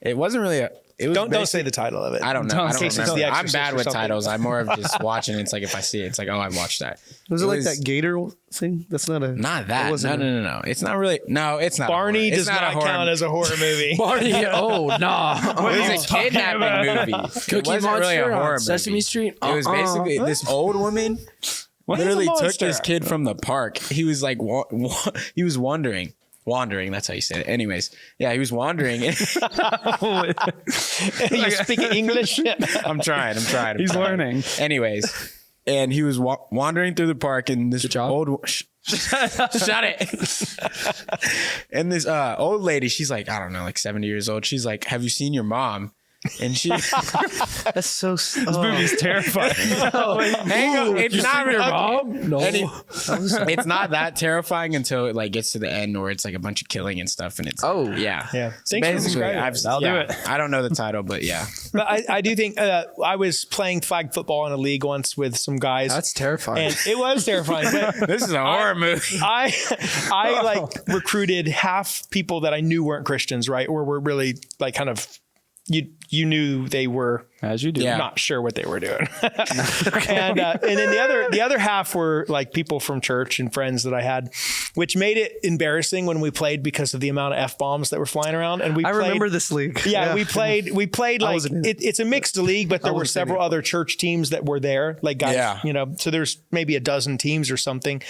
Speaker 4: It wasn't really it was
Speaker 1: don't say the title of it.
Speaker 4: I don't know. I don't
Speaker 1: case it's
Speaker 4: remember.
Speaker 1: The
Speaker 4: I'm
Speaker 1: Exorcist
Speaker 4: bad
Speaker 1: or
Speaker 4: with
Speaker 1: something.
Speaker 4: titles. I'm more of just watching. It's like if I see it, it's like, oh, I watched that.
Speaker 2: Was it like that gator thing? That's not a.
Speaker 4: Not that.
Speaker 2: It wasn't
Speaker 4: No. It's not really. No, it's not.
Speaker 1: Barney
Speaker 4: a horror.
Speaker 1: does
Speaker 4: It's
Speaker 1: not
Speaker 4: a horror.
Speaker 1: count as a horror movie.
Speaker 3: Barney, oh no.
Speaker 4: It was a kidnapping movie. It
Speaker 3: Cookie
Speaker 4: wasn't really a
Speaker 3: Monster on
Speaker 4: horror
Speaker 3: Sesame
Speaker 4: movie.
Speaker 3: Street?
Speaker 4: It was basically this old woman
Speaker 1: What is a
Speaker 4: literally took
Speaker 1: monster?
Speaker 4: this kid from the park. He was like, he was wandering. That's how you say it. Anyways, yeah, he was wandering.
Speaker 1: You speak English?
Speaker 4: I'm trying.
Speaker 5: He's learning.
Speaker 4: Anyways, and he was wandering through the park, and this old shut it. And this old lady, she's like, I don't know, like 70 years old. She's like, have you seen your mom? And she
Speaker 2: That's so.
Speaker 5: This movie's terrifying.
Speaker 4: hang on, it's not
Speaker 3: your
Speaker 4: okay.
Speaker 3: mom? No.
Speaker 4: And it's not that terrifying until it like gets to the end where it's like a bunch of killing and stuff, and it's
Speaker 3: Oh.
Speaker 4: yeah.
Speaker 1: Yeah.
Speaker 4: So
Speaker 1: Thanks for
Speaker 4: basically,
Speaker 1: describing it.
Speaker 5: I'll do it.
Speaker 4: I don't know the title, but yeah.
Speaker 1: But I do think I was playing flag football in a league once with some guys.
Speaker 3: That's terrifying.
Speaker 1: and it was terrifying. But
Speaker 4: This is a horror movie.
Speaker 1: I like recruited half people that I knew weren't Christians, right? Or were really like kind of you knew they were
Speaker 5: As you do.
Speaker 4: Yeah.
Speaker 1: not sure what they were doing. And then the other half were like people from church and friends that I had, which made it embarrassing when we played because of the amount of F-bombs that were flying around. And we
Speaker 2: I
Speaker 1: played,
Speaker 2: remember this league.
Speaker 1: Yeah, we played like
Speaker 2: wasn't in it.
Speaker 1: it's a mixed league, but there were
Speaker 2: wasn't in
Speaker 1: several other church teams that were there, like guys,
Speaker 4: Yeah.
Speaker 1: so there's maybe a dozen teams or something.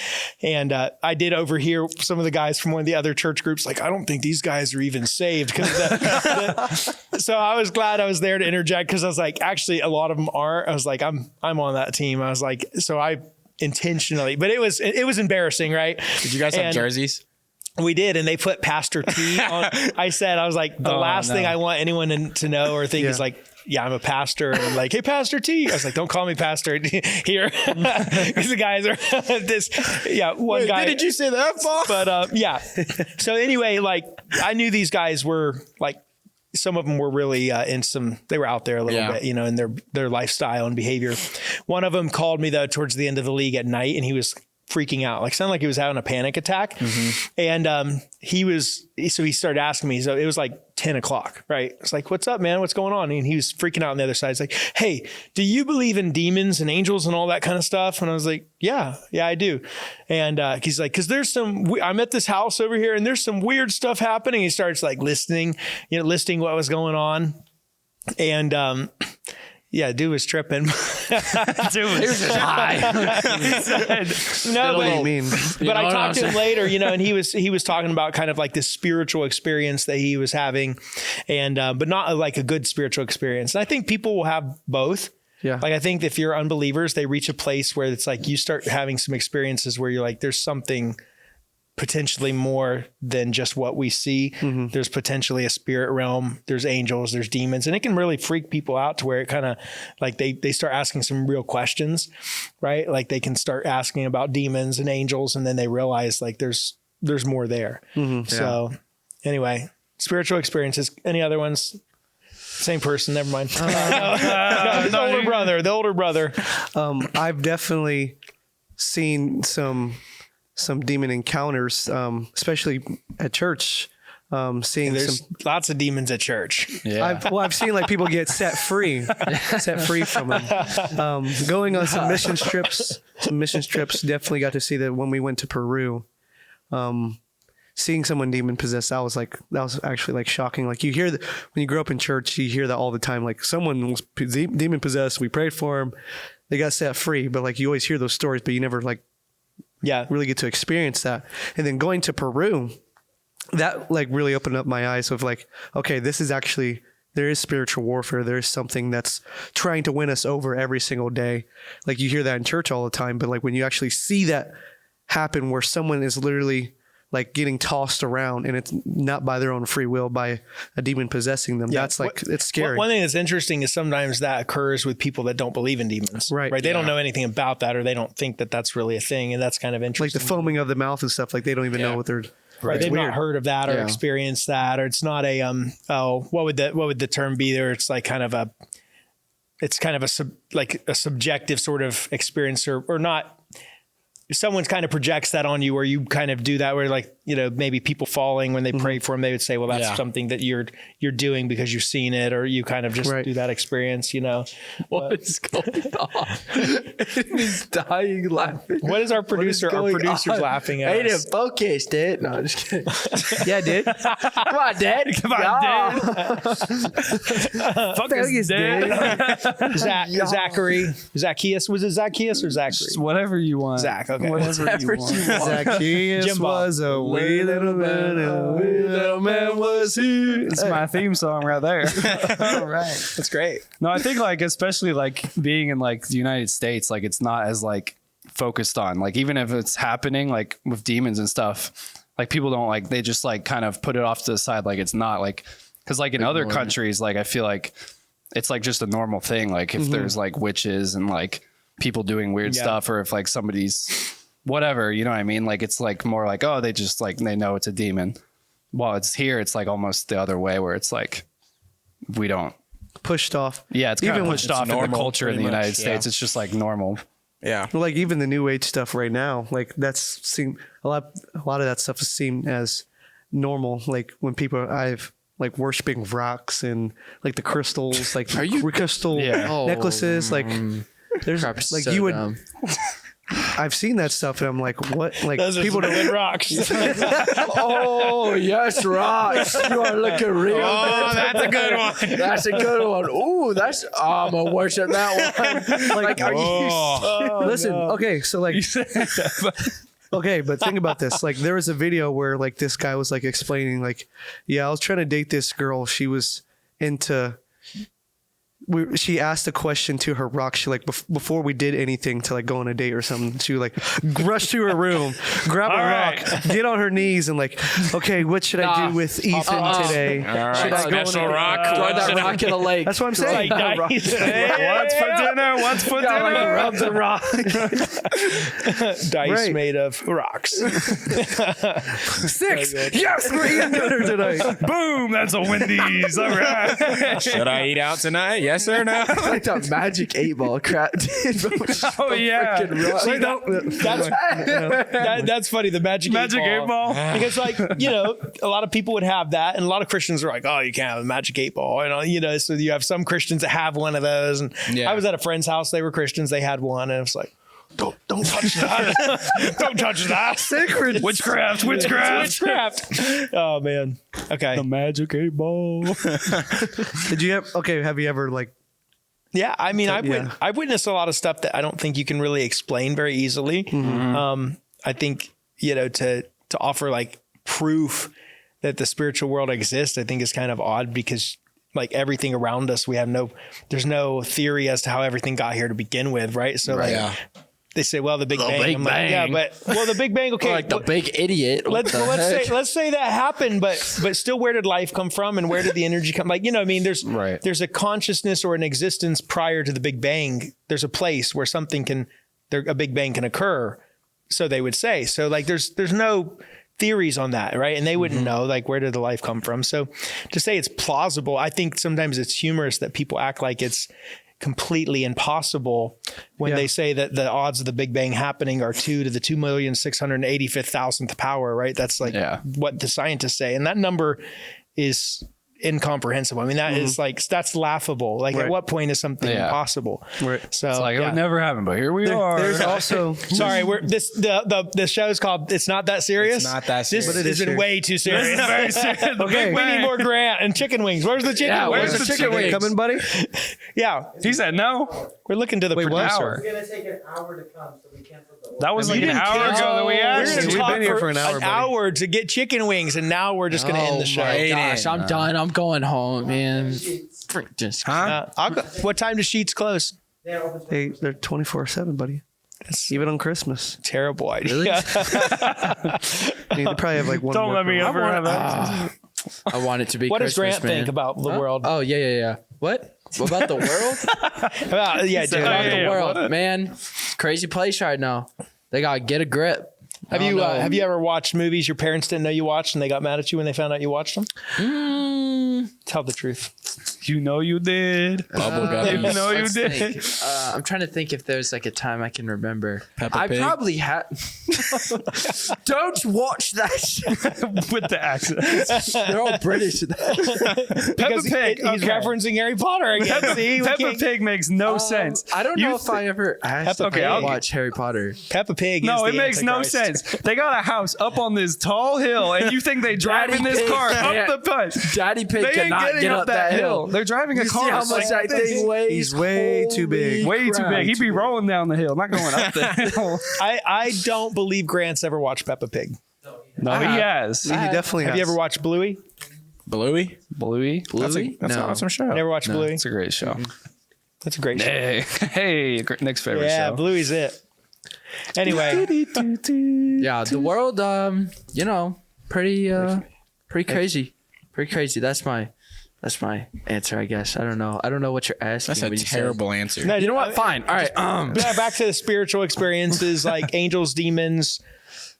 Speaker 1: And I did overhear some of the guys from one of the other church groups, like, I don't think these guys are even saved. So I was glad I was there to interject because I was like, actually, a lot of them are. I was like, I'm on that team. I was like, so I intentionally, but it was embarrassing, right?
Speaker 4: Did you guys have
Speaker 1: And
Speaker 4: jerseys?
Speaker 1: we did, and they put Pastor T on. I was like, the last thing I want anyone to know or think is like, yeah, I'm a pastor. And like, hey, Pastor T. I was like, don't call me pastor here. Because the guys are one guy.
Speaker 4: Did you say the F-bomb?
Speaker 1: But yeah. So anyway, like I knew these guys were like, some of them were really they were out there a little bit, in their lifestyle and behavior. One of them called me though towards the end of the league at night, and he was freaking out, like sounded like he was having a panic attack. And he started asking me. So it was like 10 o'clock, right? It's like, what's up, man? What's going on? And he was freaking out on the other side. It's like, hey, do you believe in demons and angels and all that kind of stuff? And I was like, yeah, I do. And he's like, because I'm at this house over here and there's some weird stuff happening. He starts like listing what was going on. And yeah, dude was tripping.
Speaker 5: Dude was just high.
Speaker 1: No,
Speaker 2: What do you mean?
Speaker 1: but I talked to him later, and he was talking about kind of like this spiritual experience that he was having, and but not like a good spiritual experience. And I think people will have both.
Speaker 2: Yeah.
Speaker 1: Like I think if you're unbelievers, they reach a place where it's like you start having some experiences where you're like, there's something potentially more than just what we see. Mm-hmm. There's potentially a spirit realm, there's angels, there's demons, and it can really freak people out to where it kind of like they start asking some real questions, right? Like they can start asking about demons and angels, and then they realize like there's more there. Mm-hmm. So anyway, spiritual experiences. Any other ones? Same person, never mind. The older brother.
Speaker 2: I've definitely seen some demon encounters, especially at church.
Speaker 1: There's lots of demons at church.
Speaker 5: Yeah.
Speaker 2: I've seen like people get set free from them. Going on some mission trips, definitely got to see that when we went to Peru. Seeing someone demon possessed, that was actually like shocking. Like you hear that when you grow up in church, you hear that all the time. Like someone was demon possessed, we prayed for them, they got set free. But like you always hear those stories, but you never really get to experience that. And then going to Peru, that like really opened up my eyes of like, okay, this is actually, there is spiritual warfare. There is something that's trying to win us over every single day. Like you hear that in church all the time, but like when you actually see that happen where someone is literally like getting tossed around and it's not by their own free will, by a demon possessing them. Yeah. That's like, it's scary.
Speaker 1: One thing that's interesting is sometimes that occurs with people that don't believe in demons, right? They don't know anything about that, or they don't think that that's really a thing. And that's kind of interesting.
Speaker 2: Like the foaming of the mouth and stuff. Like they don't even know what they're,
Speaker 1: right. They've not heard of that or experienced that, or it's not a, what would the term be there? It's like kind of a subjective sort of experience or not. Someone kind of projects that on you, or you kind of do that where like, maybe people falling when they pray for them, they would say, well, that's something that you're doing because you've seen it, or you kind of just do that experience,
Speaker 3: What is going on? He's dying laughing.
Speaker 1: What is our producer? Our producer's laughing at us.
Speaker 3: Focus, Dad. No, I'm just kidding.
Speaker 2: Yeah, Dad.
Speaker 3: Come on, Dad.
Speaker 5: Come on, Dad. Fuck us, Dad.
Speaker 1: Zachary. Zacchaeus. Was it Zacchaeus or Zachary?
Speaker 5: Whatever you want.
Speaker 1: Zach. Okay.
Speaker 5: Whatever you want.
Speaker 2: Zacchaeus was a wee little man, a wee little man was he.
Speaker 5: It's my theme song right there.
Speaker 1: All right. That's great.
Speaker 5: No, I think like, especially like being in like the United States, like it's not as like focused on, like even if it's happening like with demons and stuff, like people don't like, they just like kind of put it off to the side. Like it's not like, cause like in other countries, like I feel like it's like just a normal thing. Like if there's like witches and like people doing weird stuff, or if like somebody's whatever, you know what I mean? Like, it's like more like, oh, they just like, they know it's a demon. While it's here, it's like almost the other way where it's like, we don't.
Speaker 2: Pushed off.
Speaker 5: Yeah, it's kind of pushed off in the culture in the United States. It's just like normal.
Speaker 4: Yeah.
Speaker 2: Well, like even the new age stuff right now, like that's seen a lot of that stuff is seen as normal. Like when people, I've like worshiping rocks and like the crystals, like crystal necklaces, like there's like
Speaker 3: so
Speaker 2: you would.
Speaker 3: Dumb.
Speaker 2: I've seen that stuff and I'm like, what? Like
Speaker 1: those
Speaker 2: people
Speaker 1: don't win rocks.
Speaker 3: Oh yes, rocks. You are looking real.
Speaker 1: Oh, that's a good one.
Speaker 3: That's a good one. Ooh, that's I'm gonna worship that one. Like are you?
Speaker 2: Listen, okay, so like, okay, but think about this. Like, there was a video where like this guy was like explaining, like, yeah, I was trying to date this girl. She was into. She asked a question to her rock. She like before we did anything to like go on a date or something, she would like rush to her room, grab a rock, get on her knees, and like, okay, what should I do with Ethan today?
Speaker 4: Should I special rock?
Speaker 3: Throw that rock in the lake.
Speaker 2: That's what I'm saying.
Speaker 1: Like,
Speaker 5: What's for dinner? What's for dinner?
Speaker 3: Like, rub the rock.
Speaker 1: Dice made of rocks.
Speaker 2: 6. Yes, we're eating dinner tonight.
Speaker 5: Boom! That's a Wendy's. All right.
Speaker 4: Should I eat out tonight? Yes or no?
Speaker 3: It's like that magic 8-ball crap, dude.
Speaker 5: Oh yeah.
Speaker 1: That's funny. The magic
Speaker 5: Eight ball.
Speaker 1: Because like, a lot of people would have that, and a lot of Christians are like, oh, you can't have a magic 8-ball, and so you have some Christians that have one of those. And I was at a friend's house, they were Christians, they had one, and it was like, don't touch that. Don't touch that.
Speaker 2: Sacred.
Speaker 5: Witchcraft.
Speaker 1: Oh man. Okay.
Speaker 5: The magic 8-ball.
Speaker 2: Did you have you ever like?
Speaker 1: Yeah, I mean,
Speaker 2: Yeah.
Speaker 1: I've witnessed a lot of stuff that I don't think you can really explain very easily. I think to offer like proof that the spiritual world exists, I think is kind of odd, because like everything around us, there's no theory as to how everything got here to begin with, right? So they say, well, the Big Bang.
Speaker 3: Big
Speaker 1: I'm like,
Speaker 3: Bang.
Speaker 1: the Big Bang, okay.
Speaker 3: Or like the big idiot.
Speaker 1: Let's say that happened, but still, where did life come from, and where did the energy come? Like, there's a consciousness or an existence prior to the Big Bang. There's a place where a Big Bang can occur. So they would say. So like, there's no theories on that, right? And they wouldn't know, like, where did the life come from? So to say it's plausible, I think sometimes it's humorous that people act like it's completely impossible when they say that the odds of the Big Bang happening are 2 to the 2,685,000th power, right? That's like what the scientists say. And that number is incomprehensible. I mean, that is like, that's laughable. Like, at what point is something impossible?
Speaker 2: Right.
Speaker 1: So
Speaker 5: It's like it would never happen, but here we are.
Speaker 2: There's also
Speaker 1: sorry, the show's called It's Not That Serious.
Speaker 4: It's not that serious.
Speaker 1: This
Speaker 2: But it
Speaker 1: has
Speaker 2: is
Speaker 1: been
Speaker 2: serious.
Speaker 1: way too serious.
Speaker 5: Very serious.
Speaker 2: Okay.
Speaker 1: We need more Grant and chicken wings. Where's the chicken?
Speaker 3: Yeah,
Speaker 1: wings?
Speaker 3: where's the
Speaker 2: chicken wing coming, buddy?
Speaker 1: Yeah,
Speaker 5: He said no.
Speaker 1: we're looking to the
Speaker 2: Wait, what?
Speaker 1: producer.
Speaker 6: It's gonna take an hour to come, so we canceled the order.
Speaker 5: That was
Speaker 1: You
Speaker 5: like an
Speaker 1: didn't
Speaker 5: hour
Speaker 1: cancel.
Speaker 5: ago that we
Speaker 1: We're
Speaker 5: asked.
Speaker 1: going to
Speaker 2: We've
Speaker 1: talk
Speaker 2: been here for an hour, buddy.
Speaker 1: to get chicken wings, and now we're just going to end the show.
Speaker 3: Oh my gosh, I'm done. I'm going home, man. Frick, just
Speaker 1: What time does Sheets close?
Speaker 6: They're open to
Speaker 2: They're 24/7, buddy. Even on Christmas.
Speaker 1: Terrible idea.
Speaker 3: Really?
Speaker 2: I mean, they probably have like one.
Speaker 5: Don't let me
Speaker 2: workaround.
Speaker 5: ever have that.
Speaker 3: I want it to be.
Speaker 1: What does
Speaker 3: Christmas,
Speaker 1: Grant
Speaker 3: man.
Speaker 1: think about the world?
Speaker 3: Oh yeah. What? What about the world?
Speaker 1: About, dude.
Speaker 3: About
Speaker 5: yeah,
Speaker 3: the world,
Speaker 5: what?
Speaker 3: man. Crazy place right now. They gotta get a grip.
Speaker 1: Have you ever watched movies your parents didn't know you watched, and they got mad at you when they found out you watched them? Tell the truth.
Speaker 5: You know you did.
Speaker 4: Bubblegum.
Speaker 5: You know you
Speaker 3: Let's
Speaker 5: did.
Speaker 3: think. I'm trying to think if there's like a time I can remember.
Speaker 4: Peppa
Speaker 3: I
Speaker 4: Pig?
Speaker 3: probably had. Don't watch that shit.
Speaker 5: With the accent.
Speaker 3: They're all British.
Speaker 1: Because
Speaker 5: Pig,
Speaker 1: he's
Speaker 5: okay.
Speaker 1: referencing Harry Potter again. See, we
Speaker 5: Peppa
Speaker 1: can't-
Speaker 5: Pig makes no sense.
Speaker 3: I don't know if I ever asked
Speaker 1: Peppa
Speaker 3: to
Speaker 1: Pig.
Speaker 3: watch Harry Potter.
Speaker 1: Peppa Pig.
Speaker 5: No,
Speaker 1: is
Speaker 5: it
Speaker 1: the
Speaker 5: makes no
Speaker 1: Antichrist.
Speaker 5: sense. They got a house up on this tall hill, and you think they drive in this
Speaker 3: Pig
Speaker 5: car
Speaker 3: can't-
Speaker 5: up the punch.
Speaker 3: Daddy Pig
Speaker 5: They ain't
Speaker 3: cannot
Speaker 5: getting
Speaker 3: get
Speaker 5: up
Speaker 3: up
Speaker 5: that hill. They're driving a
Speaker 3: You
Speaker 5: car.
Speaker 3: see how much that thing weighs?
Speaker 2: He's way too big.
Speaker 5: Way too
Speaker 3: crap.
Speaker 5: big. He'd be rolling down the hill, not going up the hill.
Speaker 1: I don't believe Grant's ever watched Peppa Pig.
Speaker 5: No, he has.
Speaker 2: He definitely
Speaker 1: Have
Speaker 2: has.
Speaker 1: you ever watched Bluey?
Speaker 4: Bluey?
Speaker 5: Bluey.
Speaker 3: Bluey?
Speaker 4: That's an awesome show.
Speaker 1: Never watched Bluey?
Speaker 5: It's a great show.
Speaker 1: That's a great show.
Speaker 5: Hey, Nick's favorite
Speaker 1: Yeah,
Speaker 5: show.
Speaker 1: Bluey's it. Anyway,
Speaker 3: Yeah, the world, pretty crazy. Pretty crazy. That's my answer, I guess. I don't know what you're asking.
Speaker 4: That's a
Speaker 3: when you say-
Speaker 4: terrible answer.
Speaker 1: no,
Speaker 3: You know what? Fine. All right.
Speaker 1: Yeah, back to the spiritual experiences like angels, demons,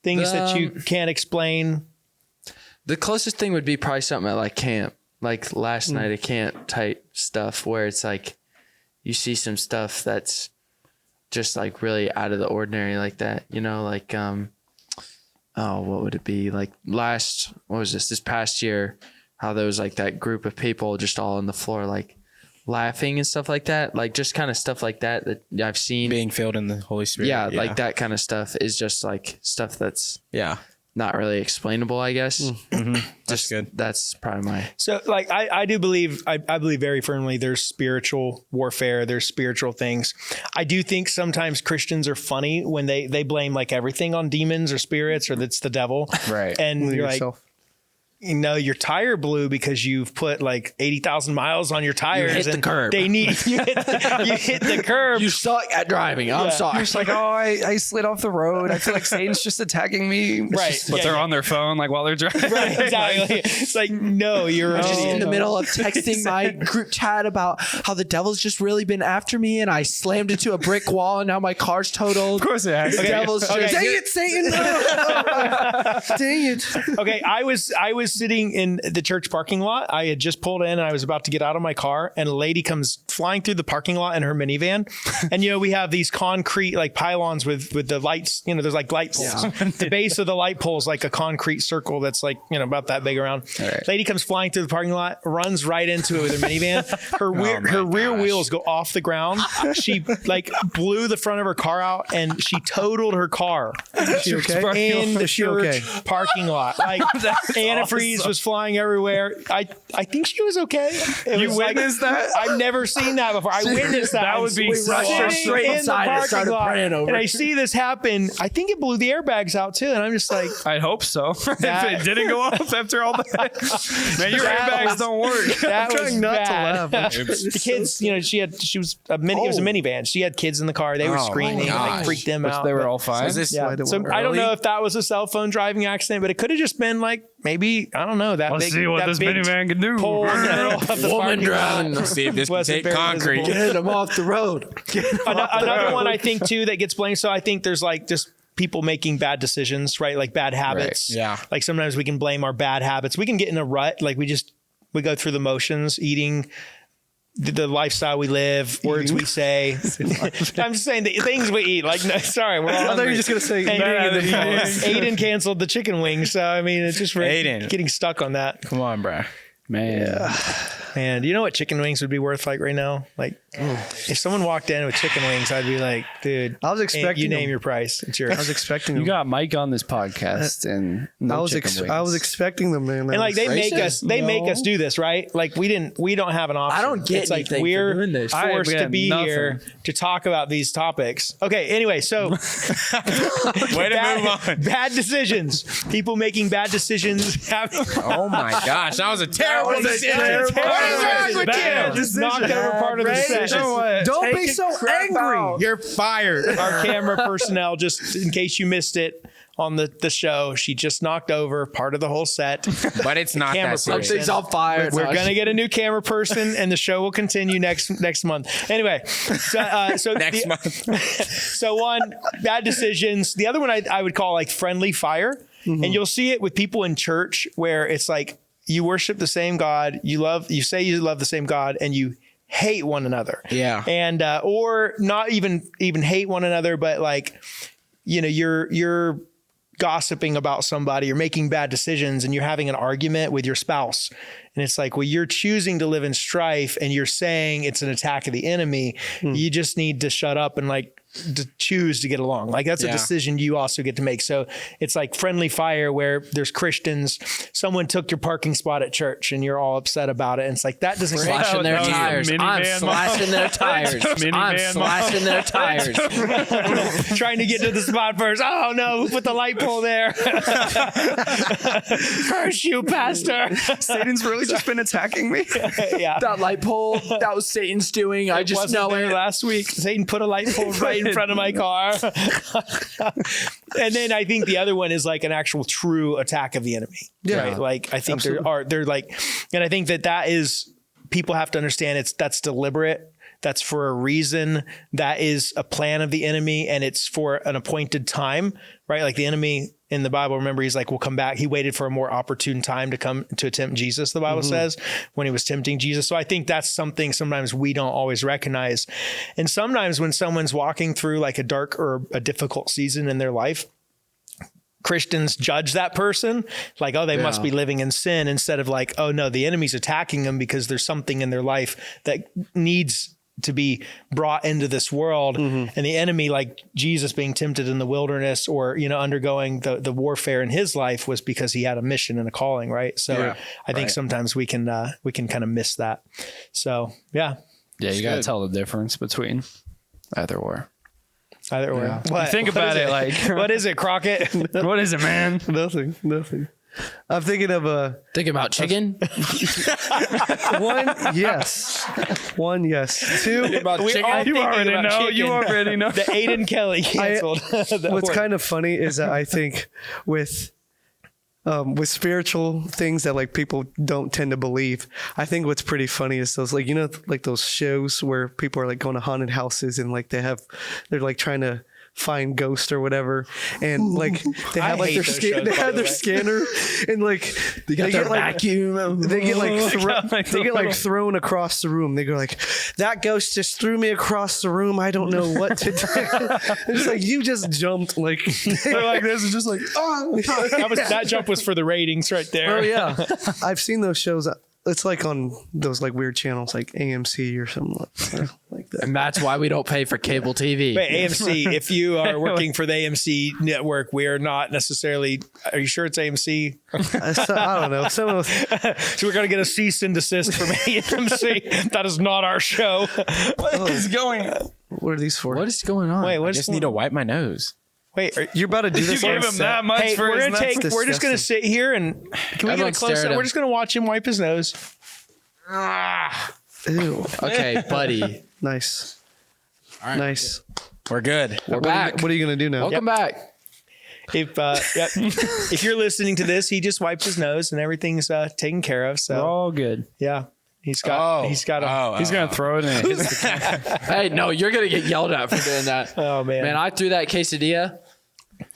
Speaker 1: things that you can't explain.
Speaker 3: The closest thing would be probably something at like camp, like last night at camp type stuff, where it's like you see some stuff that's just like really out of the ordinary, like that. Like what would it be? Like this past year, how there was like that group of people just all on the floor, like laughing and stuff like that, like just kind of stuff like that I've seen.
Speaker 4: Being filled in the Holy Spirit.
Speaker 3: Yeah, like that kind of stuff is just like stuff that's
Speaker 4: Yeah.
Speaker 3: not really explainable, I guess.
Speaker 4: That's good.
Speaker 3: That's probably my.
Speaker 1: So like I do believe I believe very firmly there's spiritual warfare, there's spiritual things. I do think sometimes Christians are funny when they blame like everything on demons or spirits or that's the devil.
Speaker 5: Right.
Speaker 1: And you're
Speaker 2: yourself.
Speaker 1: like, your tire blew because you've put like 80,000 miles on your tires.
Speaker 3: hit the
Speaker 1: and
Speaker 3: curb.
Speaker 1: They need you hit the curb.
Speaker 3: You suck at driving. I'm sorry.
Speaker 5: You're just like, I slid off the road. I feel like Satan's just attacking me.
Speaker 1: Right.
Speaker 5: But
Speaker 1: Yeah,
Speaker 5: they're
Speaker 1: yeah.
Speaker 5: on their phone, like while they're driving.
Speaker 1: Right, exactly. It's like, no, you're
Speaker 3: I'm just in the
Speaker 1: idiot.
Speaker 3: middle of texting my group chat about how the devil's just really been after me, and I slammed into a brick wall, and now my car's totaled.
Speaker 5: Of course it has.
Speaker 3: The devil's just.
Speaker 2: Dang it, Satan! Dang it!
Speaker 1: Okay, I was was sitting in the church parking lot. I had just pulled in and I was about to get out of my car, and a lady comes flying through the parking lot in her minivan. And, we have these concrete like pylons with the lights, there's like light poles. Yeah. The base of the light pole is like a concrete circle that's like, about that big around. Right. Lady comes flying through the parking lot, runs right into it with her minivan. Her rear wheels go off the ground. She like blew the front of her car out, and she totaled her car.
Speaker 2: Is she okay?
Speaker 1: In the church parking lot. Like antifreeze was flying everywhere. I think she was okay.
Speaker 5: You witnessed that?
Speaker 1: I've never seen that before. I witnessed that.
Speaker 5: That would be so
Speaker 1: rushed her straight
Speaker 6: in
Speaker 1: inside
Speaker 6: the
Speaker 1: and started
Speaker 6: praying over.
Speaker 1: And I see this happen. I think it blew the airbags out too. And I'm just like,
Speaker 5: I hope so. If it didn't go off after all that, man, your airbags don't work.
Speaker 1: That was
Speaker 2: not
Speaker 1: bad.
Speaker 2: to laugh.
Speaker 1: The kids, it was a minivan. She had kids in the car. They were screaming. It freaked them out.
Speaker 5: They were all fine.
Speaker 1: So I don't know if that was a cell phone driving accident, but it could have just been like maybe, I don't know, that
Speaker 5: Let's
Speaker 1: big,
Speaker 5: see what
Speaker 1: that
Speaker 5: this
Speaker 1: big
Speaker 5: minivan can do.
Speaker 1: pole in the middle of the
Speaker 3: Woman
Speaker 1: parking
Speaker 3: driving.
Speaker 1: lot.
Speaker 4: Let's see if this can
Speaker 1: Wasn't
Speaker 4: take
Speaker 1: very
Speaker 4: concrete.
Speaker 1: visible.
Speaker 6: Get him off the road.
Speaker 1: Another one I think too that gets blamed. So I think there's like just people making bad decisions, right? Like bad habits.
Speaker 4: Right. Yeah.
Speaker 1: Like sometimes we can blame our bad habits. We can get in a rut. Like we go through the motions, eating the lifestyle we live, words we say. I'm just saying the things we eat. Like, no, sorry, we're all
Speaker 2: I thought you were just gonna say
Speaker 1: Aiden canceled the chicken wings. So I mean, it's just
Speaker 4: Aiden.
Speaker 1: getting stuck on that.
Speaker 4: Come on, bro.
Speaker 5: Man.
Speaker 1: Man, do you know what chicken wings would be worth like right now? Like, if someone walked in with chicken wings, I'd be like, dude,
Speaker 2: I was expecting
Speaker 1: you name
Speaker 2: them.
Speaker 1: your price. It's yours.
Speaker 2: I was expecting
Speaker 5: You
Speaker 2: them.
Speaker 5: got Mike on this podcast, and
Speaker 2: I was expecting them, man.
Speaker 1: And like they make
Speaker 3: Racist?
Speaker 1: us, make us do this, right? Like we don't have an option.
Speaker 6: I don't get
Speaker 1: it's like
Speaker 6: anything for
Speaker 1: we're
Speaker 6: doing this.
Speaker 1: forced
Speaker 5: We
Speaker 1: to
Speaker 5: had
Speaker 1: be
Speaker 5: nothing.
Speaker 1: here to talk about these topics. Okay, anyway, so
Speaker 4: Way to move on.
Speaker 1: bad decisions. People making bad decisions.
Speaker 4: Oh my gosh, that was a terrible decision.
Speaker 1: What is wrong with
Speaker 5: Bad
Speaker 1: you? Just
Speaker 5: decision.
Speaker 1: knocked over part of the set.
Speaker 2: Don't be so angry.
Speaker 1: You're fired. Our camera personnel, just in case you missed it on the show, she just knocked over part of the whole set.
Speaker 4: But it's not
Speaker 1: Camera
Speaker 4: that serious.
Speaker 1: person.
Speaker 6: Something's on fire.
Speaker 1: We're gonna get a new camera person, and the show will continue next month. Anyway, so
Speaker 4: Next month.
Speaker 1: So one, bad decisions. The other one I would call like friendly fire, and you'll see it with people in church where it's like you worship the same God, you say you love the same God, and you hate one another.
Speaker 4: Yeah.
Speaker 1: And or not even hate one another, but like you're gossiping about somebody, you're making bad decisions, and you're having an argument with your spouse. And it's like, well, you're choosing to live in strife and you're saying it's an attack of the enemy. You just need to shut up and like to choose to get along. Like that's a decision you also get to make. So it's like friendly fire where there's Christians, someone took your parking spot at church and you're all upset about it. And it's like, that doesn't
Speaker 3: Slashing their
Speaker 5: That was a
Speaker 3: tires. I'm
Speaker 5: minivan
Speaker 3: slashing their tires. I'm
Speaker 5: Minivan
Speaker 3: slashing their tires.
Speaker 1: trying to get to the spot first. Oh no, who put the light pole there? Curse you, pastor.
Speaker 5: Satan's really just been attacking me.
Speaker 1: Yeah.
Speaker 6: That light pole, that was Satan's doing. I just
Speaker 1: Wasn't
Speaker 6: know
Speaker 1: there
Speaker 6: it.
Speaker 1: last week. Satan put a light pole right in front of my car. And then I think the other one is like an actual true attack of the enemy.
Speaker 2: Yeah.
Speaker 1: Right. Like I think they're like, and I think that is, people have to understand that's deliberate. That's for a reason. That is a plan of the enemy, and it's for an appointed time, right? Like the enemy in the Bible, remember, he's like, we'll come back. He waited for a more opportune time to come to tempt Jesus, the Bible says, when he was tempting Jesus. So I think that's something sometimes we don't always recognize. And sometimes when someone's walking through like a dark or a difficult season in their life, Christians judge that person like, oh, they must be living in sin, instead of like, oh no, the enemy's attacking them because there's something in their life that needs to be brought into this world. And the enemy, like Jesus being tempted in the wilderness or, undergoing the warfare in his life, was because he had a mission and a calling. Right. So I think sometimes we can kind of miss that. So, yeah.
Speaker 5: Yeah, you got to tell the difference between either or.
Speaker 1: Either or. What?
Speaker 5: Think about it like,
Speaker 1: what is it, Crockett?
Speaker 5: what is it, man?
Speaker 2: Nothing. I'm thinking of
Speaker 3: Think about chicken.
Speaker 2: one. Yes. One. Yes. Two.
Speaker 1: We're all
Speaker 5: You
Speaker 1: thinking
Speaker 5: already
Speaker 1: about
Speaker 5: know.
Speaker 1: chicken.
Speaker 5: You already know.
Speaker 1: The Aiden Kelly canceled.
Speaker 2: What's kind of funny is that I think with with spiritual things that like people don't tend to believe. I think what's pretty funny is those like, you know, like those shows where people are like going to haunted houses and like they're like trying to find ghosts or whatever, and like they have like their scanner, and like they get their vacuum. They get like thrown across the room. They go like, that ghost just threw me across the room. I don't know what to do. It's like you just jumped like they're like this is just like
Speaker 1: that jump was for the ratings right there.
Speaker 2: Oh yeah, I've seen those shows. It's like on those like weird channels like AMC or something like that.
Speaker 6: And that's why we don't pay for cable TV.
Speaker 1: Wait, AMC, if you are working for the AMC network, we are not necessarily, are you sure it's AMC?
Speaker 2: I don't know. So
Speaker 1: we're going to get a cease and desist from AMC. That is not our show.
Speaker 5: What is going on?
Speaker 2: What are these for?
Speaker 6: What is going on?
Speaker 1: Wait,
Speaker 4: I just need to wipe my nose.
Speaker 1: Wait,
Speaker 2: you're about to do
Speaker 5: You
Speaker 2: this?
Speaker 5: gave him that much
Speaker 1: hey,
Speaker 5: for
Speaker 1: we're
Speaker 5: his
Speaker 1: gonna
Speaker 5: nuts?
Speaker 1: we're just going to sit here and can we get a close up? We're just going to watch him wipe his nose.
Speaker 2: Ew.
Speaker 6: Okay, buddy.
Speaker 2: Nice.
Speaker 4: All right.
Speaker 2: Nice.
Speaker 4: We're good.
Speaker 6: We're back.
Speaker 2: What are you gonna do now?
Speaker 6: Welcome back.
Speaker 1: If you're listening to this, he just wiped his nose and everything's taken care of. So
Speaker 5: We're all good.
Speaker 1: yeah, he's gonna
Speaker 5: throw it in.
Speaker 6: Hey, no, you're going to get yelled at for doing that.
Speaker 1: Oh man,
Speaker 6: Man, I threw that quesadilla.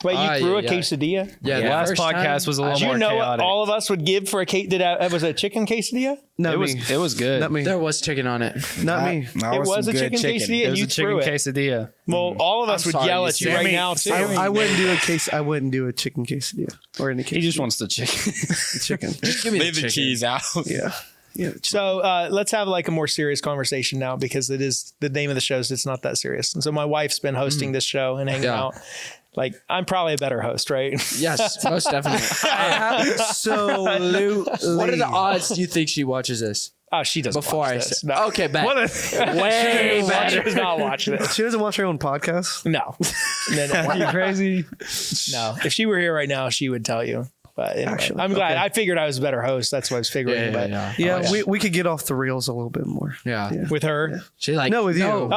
Speaker 1: wait, you threw a
Speaker 6: yeah.
Speaker 1: quesadilla?
Speaker 6: Yeah,
Speaker 5: The
Speaker 6: the
Speaker 5: last
Speaker 6: first
Speaker 5: podcast
Speaker 6: time-
Speaker 5: was a little
Speaker 1: Do you
Speaker 5: more
Speaker 1: know
Speaker 5: chaotic.
Speaker 1: what all of us would give for a cake? Was it a chicken quesadilla?
Speaker 2: Not
Speaker 5: It
Speaker 2: me.
Speaker 5: was good.
Speaker 2: Not me.
Speaker 6: There was chicken on it.
Speaker 2: Not me.
Speaker 1: It was a chicken quesadilla,
Speaker 5: It
Speaker 1: and
Speaker 5: was
Speaker 1: you
Speaker 5: a chicken
Speaker 1: threw it.
Speaker 5: quesadilla.
Speaker 1: Well, all of us
Speaker 6: I'm
Speaker 1: would
Speaker 6: sorry,
Speaker 1: yell
Speaker 6: you
Speaker 1: at you
Speaker 6: see.
Speaker 1: right now too.
Speaker 2: I wouldn't do a case. I wouldn't do a chicken quesadilla or any
Speaker 5: He just wants the chicken.
Speaker 2: chicken.
Speaker 6: Give me
Speaker 4: Leave the cheese out.
Speaker 2: Yeah. Yeah.
Speaker 1: So let's have like a more serious conversation now because it is the name of the show. So it's not that serious. And so my wife's been hosting this show and hanging
Speaker 6: Yeah.
Speaker 1: out. Like I'm probably a better host, right?
Speaker 6: Yes, most definitely.
Speaker 2: Absolutely.
Speaker 6: What are the odds do you think she watches this?
Speaker 1: Oh, she doesn't.
Speaker 6: Before
Speaker 1: watch
Speaker 6: I
Speaker 1: this.
Speaker 6: said,
Speaker 1: No.
Speaker 6: okay, bet.
Speaker 5: Way
Speaker 1: She
Speaker 5: better.
Speaker 1: does not watch this.
Speaker 2: She doesn't watch her own podcast.
Speaker 1: No.
Speaker 5: Are you crazy?
Speaker 1: No. If she were here right now, she would tell you. But anyway,
Speaker 2: Actually,
Speaker 1: I'm glad.
Speaker 2: okay.
Speaker 1: I figured I was a better host. That's what I was figuring. But
Speaker 2: Yeah, we could get off the rails a little bit more.
Speaker 6: Yeah.
Speaker 1: with her,
Speaker 6: She like
Speaker 2: No, with you.
Speaker 1: Oh,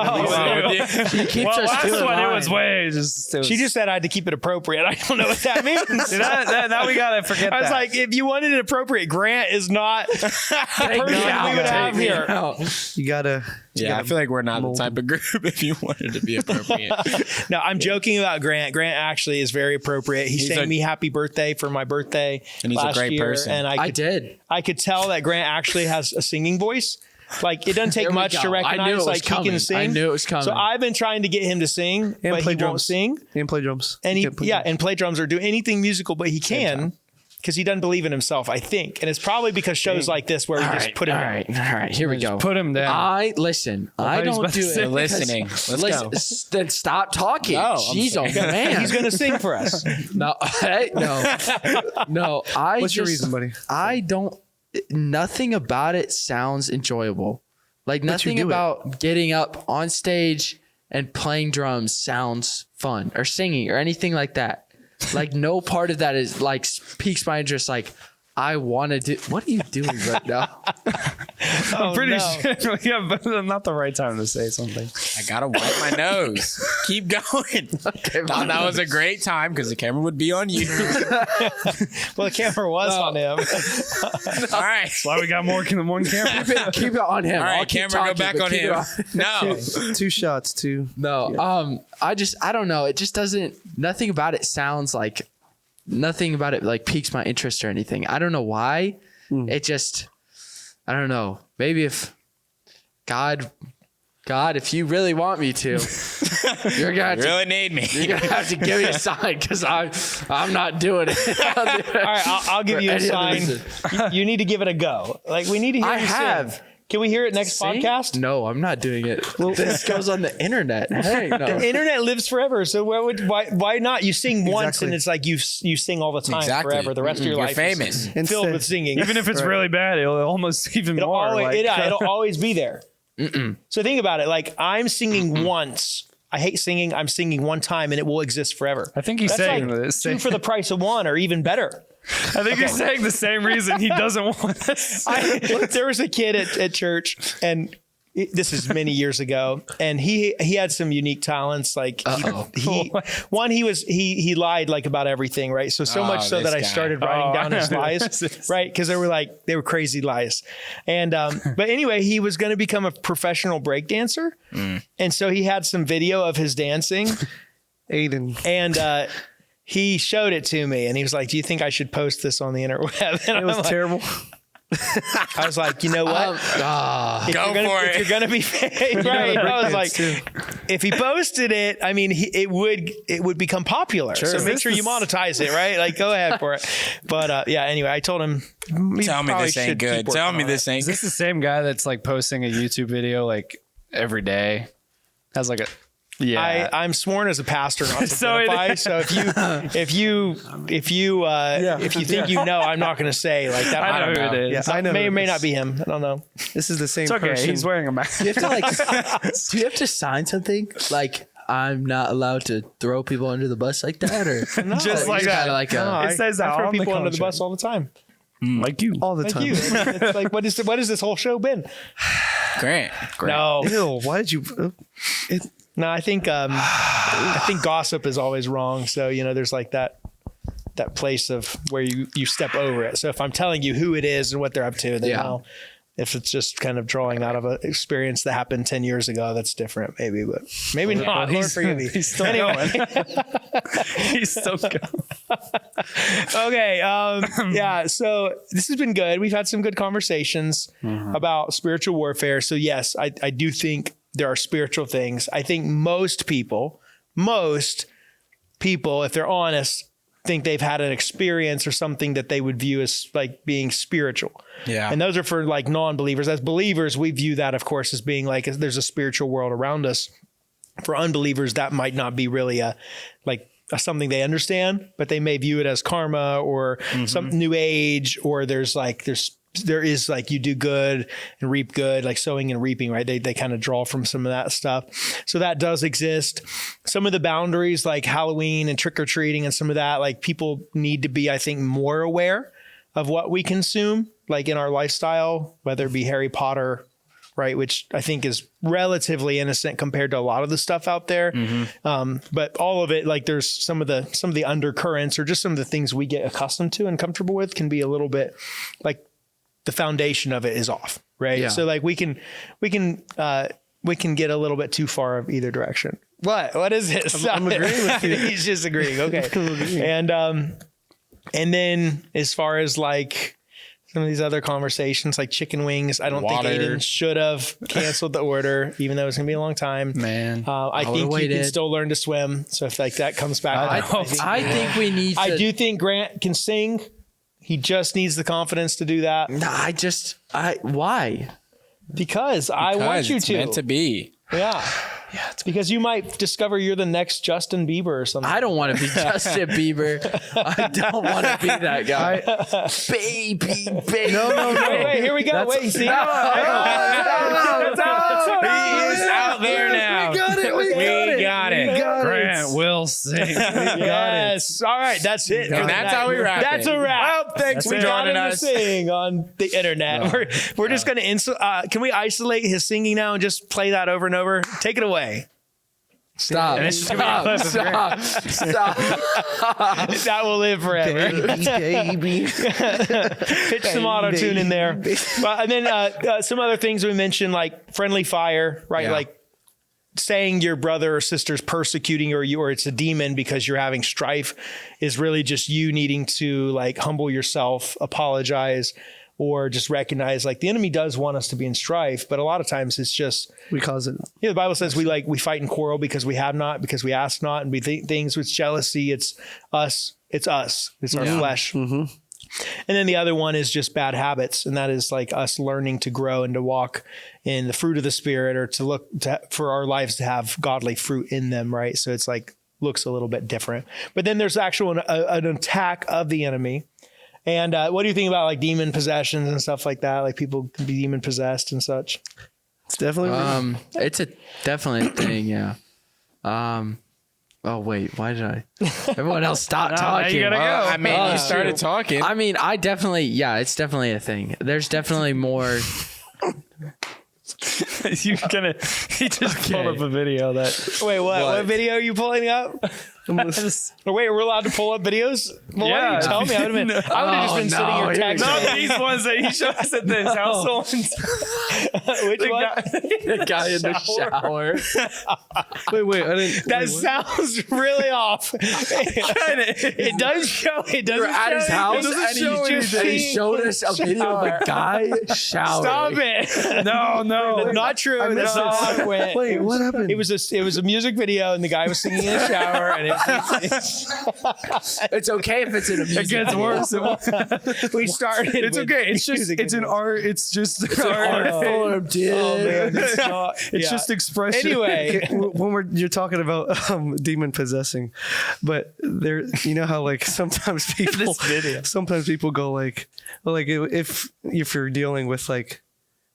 Speaker 6: She keeps
Speaker 5: Well,
Speaker 6: us
Speaker 5: last
Speaker 6: to the
Speaker 5: one,
Speaker 6: line.
Speaker 5: it was way just.
Speaker 1: she just said I had to keep it appropriate. I don't know what that means.
Speaker 5: now we gotta forget
Speaker 1: I was
Speaker 5: that.
Speaker 1: like, if you wanted it appropriate, Grant is not the person we would have here.
Speaker 2: You gotta.
Speaker 4: Yeah, I feel like we're not the type of group if you wanted to be appropriate.
Speaker 1: No, I'm joking about Grant. Grant actually is very appropriate. He sang me happy birthday for my birthday
Speaker 4: And he's a
Speaker 1: last
Speaker 4: great
Speaker 1: year,
Speaker 4: person.
Speaker 1: and
Speaker 6: I did.
Speaker 1: I could tell that Grant actually has a singing voice. Like it doesn't take
Speaker 6: There we
Speaker 1: much
Speaker 6: go.
Speaker 1: to
Speaker 6: I knew it
Speaker 1: recognize
Speaker 6: was
Speaker 1: like
Speaker 6: coming.
Speaker 1: he can sing.
Speaker 6: I knew it was coming.
Speaker 1: So I've been trying to get him to sing,
Speaker 2: And
Speaker 1: but
Speaker 2: play
Speaker 1: he
Speaker 2: drums.
Speaker 1: won't sing.
Speaker 2: And play drums.
Speaker 1: And he
Speaker 2: You can't play drums.
Speaker 1: and play drums or do anything musical, but he can because he doesn't believe in himself, I think. And it's probably because shows like this where we just put him
Speaker 6: all
Speaker 1: in.
Speaker 6: right, all right. Here we go.
Speaker 5: put him down.
Speaker 6: I
Speaker 5: thought he was
Speaker 6: don't
Speaker 5: about to
Speaker 6: do
Speaker 5: say
Speaker 6: it.
Speaker 4: listening.
Speaker 6: because-
Speaker 4: Let's go.
Speaker 6: Then stop talking.
Speaker 4: No, I'm
Speaker 6: She's on man.
Speaker 1: He's going to sing for us.
Speaker 6: No, no.
Speaker 2: What's your reason, buddy?
Speaker 6: I don't. Nothing about it sounds enjoyable. Like nothing
Speaker 2: do it.
Speaker 6: about getting up on stage and playing drums sounds fun, or singing, or anything like that. Like no part of that is like piques my interest. Like I want to do. What are you doing right now?
Speaker 5: I'm pretty
Speaker 1: no.
Speaker 5: sure. Yeah, but not the right time to say something.
Speaker 4: I gotta wipe my nose. Keep going. Thought that was a great time because the camera would be on you.
Speaker 1: Well, the camera was on him.
Speaker 4: All right.
Speaker 5: Why we got more than one camera?
Speaker 6: Keep it on him.
Speaker 4: All
Speaker 6: I'll
Speaker 4: right,
Speaker 6: keep
Speaker 4: camera, go
Speaker 6: talking,
Speaker 4: back
Speaker 6: but
Speaker 4: on
Speaker 6: keep it
Speaker 4: him. No.
Speaker 2: 2 shots. 2.
Speaker 6: No. I don't know. It just doesn't. Nothing about it sounds like. Nothing about it like piques my interest or anything. I don't know why. It just. I don't know. Maybe if God, if you really want me to, you're gonna have
Speaker 4: You
Speaker 6: to,
Speaker 4: really need me.
Speaker 6: you're gonna have to give me a sign because I'm not doing it.
Speaker 1: All right, I'll give you a
Speaker 6: any other
Speaker 1: sign.
Speaker 6: reason.
Speaker 1: You need to give it a go. Like we need to hear
Speaker 6: I
Speaker 1: you
Speaker 6: have.
Speaker 1: sing. Can we hear it next
Speaker 6: Sing?
Speaker 1: podcast?
Speaker 6: No, I'm not doing it. This goes on the internet. Hey, no.
Speaker 1: The internet lives forever, so why not? You sing once,
Speaker 2: Exactly.
Speaker 1: and it's like you sing all the time
Speaker 4: Exactly.
Speaker 1: forever. The rest of your
Speaker 4: You're
Speaker 1: life
Speaker 4: famous.
Speaker 1: is filled
Speaker 2: Instead-
Speaker 1: with singing.
Speaker 5: Even if it's really bad, it'll almost even
Speaker 1: It'll
Speaker 5: more.
Speaker 1: always,
Speaker 5: like,
Speaker 1: it'll always be there. So think about it. Like I'm singing once. I hate singing. I'm singing one time, and it will exist forever.
Speaker 5: I think he's
Speaker 1: That's
Speaker 5: saying
Speaker 1: like
Speaker 5: this.
Speaker 1: two for the price of one, or even better.
Speaker 5: I think he's saying the same reason he doesn't want us.
Speaker 1: There was a kid at church, and this is many years ago, and he had some unique talents. Like he lied like about everything, right? So much so that I started writing down his lies, right? Because they were crazy lies. And but anyway, he was going to become a professional break dancer, and so he had some video of his dancing,
Speaker 2: Aiden,
Speaker 1: and he showed it to me, and he was like, "Do you think I should post this on the interweb?" And
Speaker 2: it was terrible.
Speaker 1: I was like, you know what? If you're gonna be right. I was like, if he posted it, I mean, it would become popular. Sure. So make sure you monetize it, right? Like, go ahead for it. But yeah. Anyway, I told him,
Speaker 4: tell me this ain't good. Tell me this ain't.
Speaker 5: Is this the same guy that's like posting a YouTube video like every day? Has like a
Speaker 1: I'm sworn as a pastor not to identify. So if you think you know, I'm not going to say like that.
Speaker 5: I know who it is.
Speaker 1: Yeah, I know may or may not be him. I don't know.
Speaker 2: This is the same
Speaker 5: It's okay.
Speaker 2: person.
Speaker 5: He's wearing a mask.
Speaker 6: Do you have to sign something like I'm not allowed to throw people under the bus like that, or
Speaker 5: Just like that.
Speaker 6: Like
Speaker 5: it says that
Speaker 1: I throw
Speaker 5: on
Speaker 1: people
Speaker 5: the
Speaker 1: under the
Speaker 5: contract.
Speaker 1: bus all the time.
Speaker 5: Like you.
Speaker 2: all the
Speaker 1: Like
Speaker 2: time.
Speaker 1: you. It's like what has this whole show been?
Speaker 4: Grant.
Speaker 1: No,
Speaker 2: Ew, why did you?
Speaker 1: no. I think gossip is always wrong. So there's like that place of where you step over it. So if I'm telling you who it is and what they're up to, then no. If it's just kind of drawing out of an experience that happened 10 years ago, that's different, maybe, but maybe not. Lord forgive me.
Speaker 5: He's still going. He's still going.
Speaker 1: Okay. Yeah. So this has been good. We've had some good conversations about spiritual warfare. So yes, I do think there are spiritual things. I think most people, if they're honest, think they've had an experience or something that they would view as like being spiritual.
Speaker 4: Yeah.
Speaker 1: And those are for like non-believers. As believers, we view that, of course, as being like there's a spiritual world around us. For unbelievers, that might not be really something they understand, but they may view it as karma or some new age, or there is like you do good and reap good, like sowing and reaping, right? They kind of draw from some of that stuff. So that does exist. Some of the boundaries like Halloween and trick or treating and some of that, like people need to be, I think, more aware of what we consume, like in our lifestyle, whether it be Harry Potter, right? Which I think is relatively innocent compared to a lot of the stuff out there. But all of it, like there's some of the undercurrents or just some of the things we get accustomed to and comfortable with can be a little bit like the foundation of it is off, right? Yeah. So like we can get a little bit too far of either direction. What is this? I'm agreeing with you. He's just agreeing. Okay. And then as far as like some of these other conversations, like chicken wings, I don't think Aiden should have canceled the order, even though it's gonna be a long time.
Speaker 5: Man,
Speaker 1: I think you can still learn to swim. So if like that comes back,
Speaker 6: I think we need to.
Speaker 1: I do think Grant can sing. He just needs the confidence to do that.
Speaker 6: Nah, why?
Speaker 1: Because I want you
Speaker 4: it's
Speaker 1: to.
Speaker 4: meant to be.
Speaker 1: Yeah. It's because you might discover you're the next Justin Bieber or something.
Speaker 6: I don't want to be Justin Bieber. I don't want to be that guy. Baby.
Speaker 1: No. Wait, here we go. Wait, see?
Speaker 4: He's out there now. We got it.
Speaker 5: Grant will sing.
Speaker 1: Yes. All right. That's it.
Speaker 4: And that's how we wrap
Speaker 1: That's
Speaker 4: it.
Speaker 1: a wrap.
Speaker 4: Well, thanks
Speaker 1: we
Speaker 4: for
Speaker 1: got
Speaker 4: joining
Speaker 1: him to
Speaker 4: us.
Speaker 1: sing on the internet. We're just going to can we isolate his singing now and just play that over and over? Take it away.
Speaker 6: Stop.
Speaker 1: That will live forever.
Speaker 2: Baby.
Speaker 1: Pitch some auto tune in there. And then some other things we mentioned, like friendly fire, right?
Speaker 4: Yeah.
Speaker 1: Like saying your brother or sister's persecuting you, or it's a demon because you're having strife, is really just you needing to like humble yourself, apologize, or just recognize like the enemy does want us to be in strife, but a lot of times it's just
Speaker 2: We cause it.
Speaker 1: the Bible says we fight and quarrel because we have not, because we ask not, and we think things with jealousy. It's us. It's our flesh. And then the other one is just bad habits, and that is like us learning to grow and to walk in the fruit of the Spirit, or to look for our lives to have godly fruit in them, right? So it's like looks a little bit different. But then there's actual an attack of the enemy. And what do you think about like demon possessions and stuff like that? Like people can be demon possessed and such.
Speaker 2: It's definitely
Speaker 6: it's definitely a thing, yeah. Oh wait, why did I? Everyone else stop talking.
Speaker 5: You gotta go.
Speaker 4: I mean, you started talking.
Speaker 6: I mean, it's definitely a thing. There's definitely more.
Speaker 5: He just pulled up a video that.
Speaker 1: Wait, what video are you pulling up? Wait, we're allowed to pull up videos? Well, why didn't you tell me? I would have just been sitting here texting.
Speaker 5: Not these ones that he showed us at this household.
Speaker 1: Which one?
Speaker 6: The guy in the shower.
Speaker 2: Wait, I didn't.
Speaker 1: That sounds really off. It does show. It doesn't
Speaker 6: We're at his
Speaker 1: show
Speaker 6: house
Speaker 1: anything.
Speaker 6: and
Speaker 1: It
Speaker 6: he showed us a video of a guy showering.
Speaker 1: Stop it.
Speaker 5: No.
Speaker 1: Not true. That's not how it went.
Speaker 2: Wait, what happened?
Speaker 1: It was a music video, and the guy was singing in the shower, and
Speaker 6: It's okay if it's in a music.
Speaker 5: It gets worse.
Speaker 1: we started.
Speaker 5: It's
Speaker 1: with
Speaker 5: okay. It's just
Speaker 1: music
Speaker 5: it's an
Speaker 1: videos.
Speaker 5: art. It's just
Speaker 6: art form, dude.
Speaker 1: Oh man, it's not.
Speaker 5: It's just expression.
Speaker 1: Anyway,
Speaker 2: when you're talking about demon possessing, but there, you know how like sometimes people go like if you're dealing with like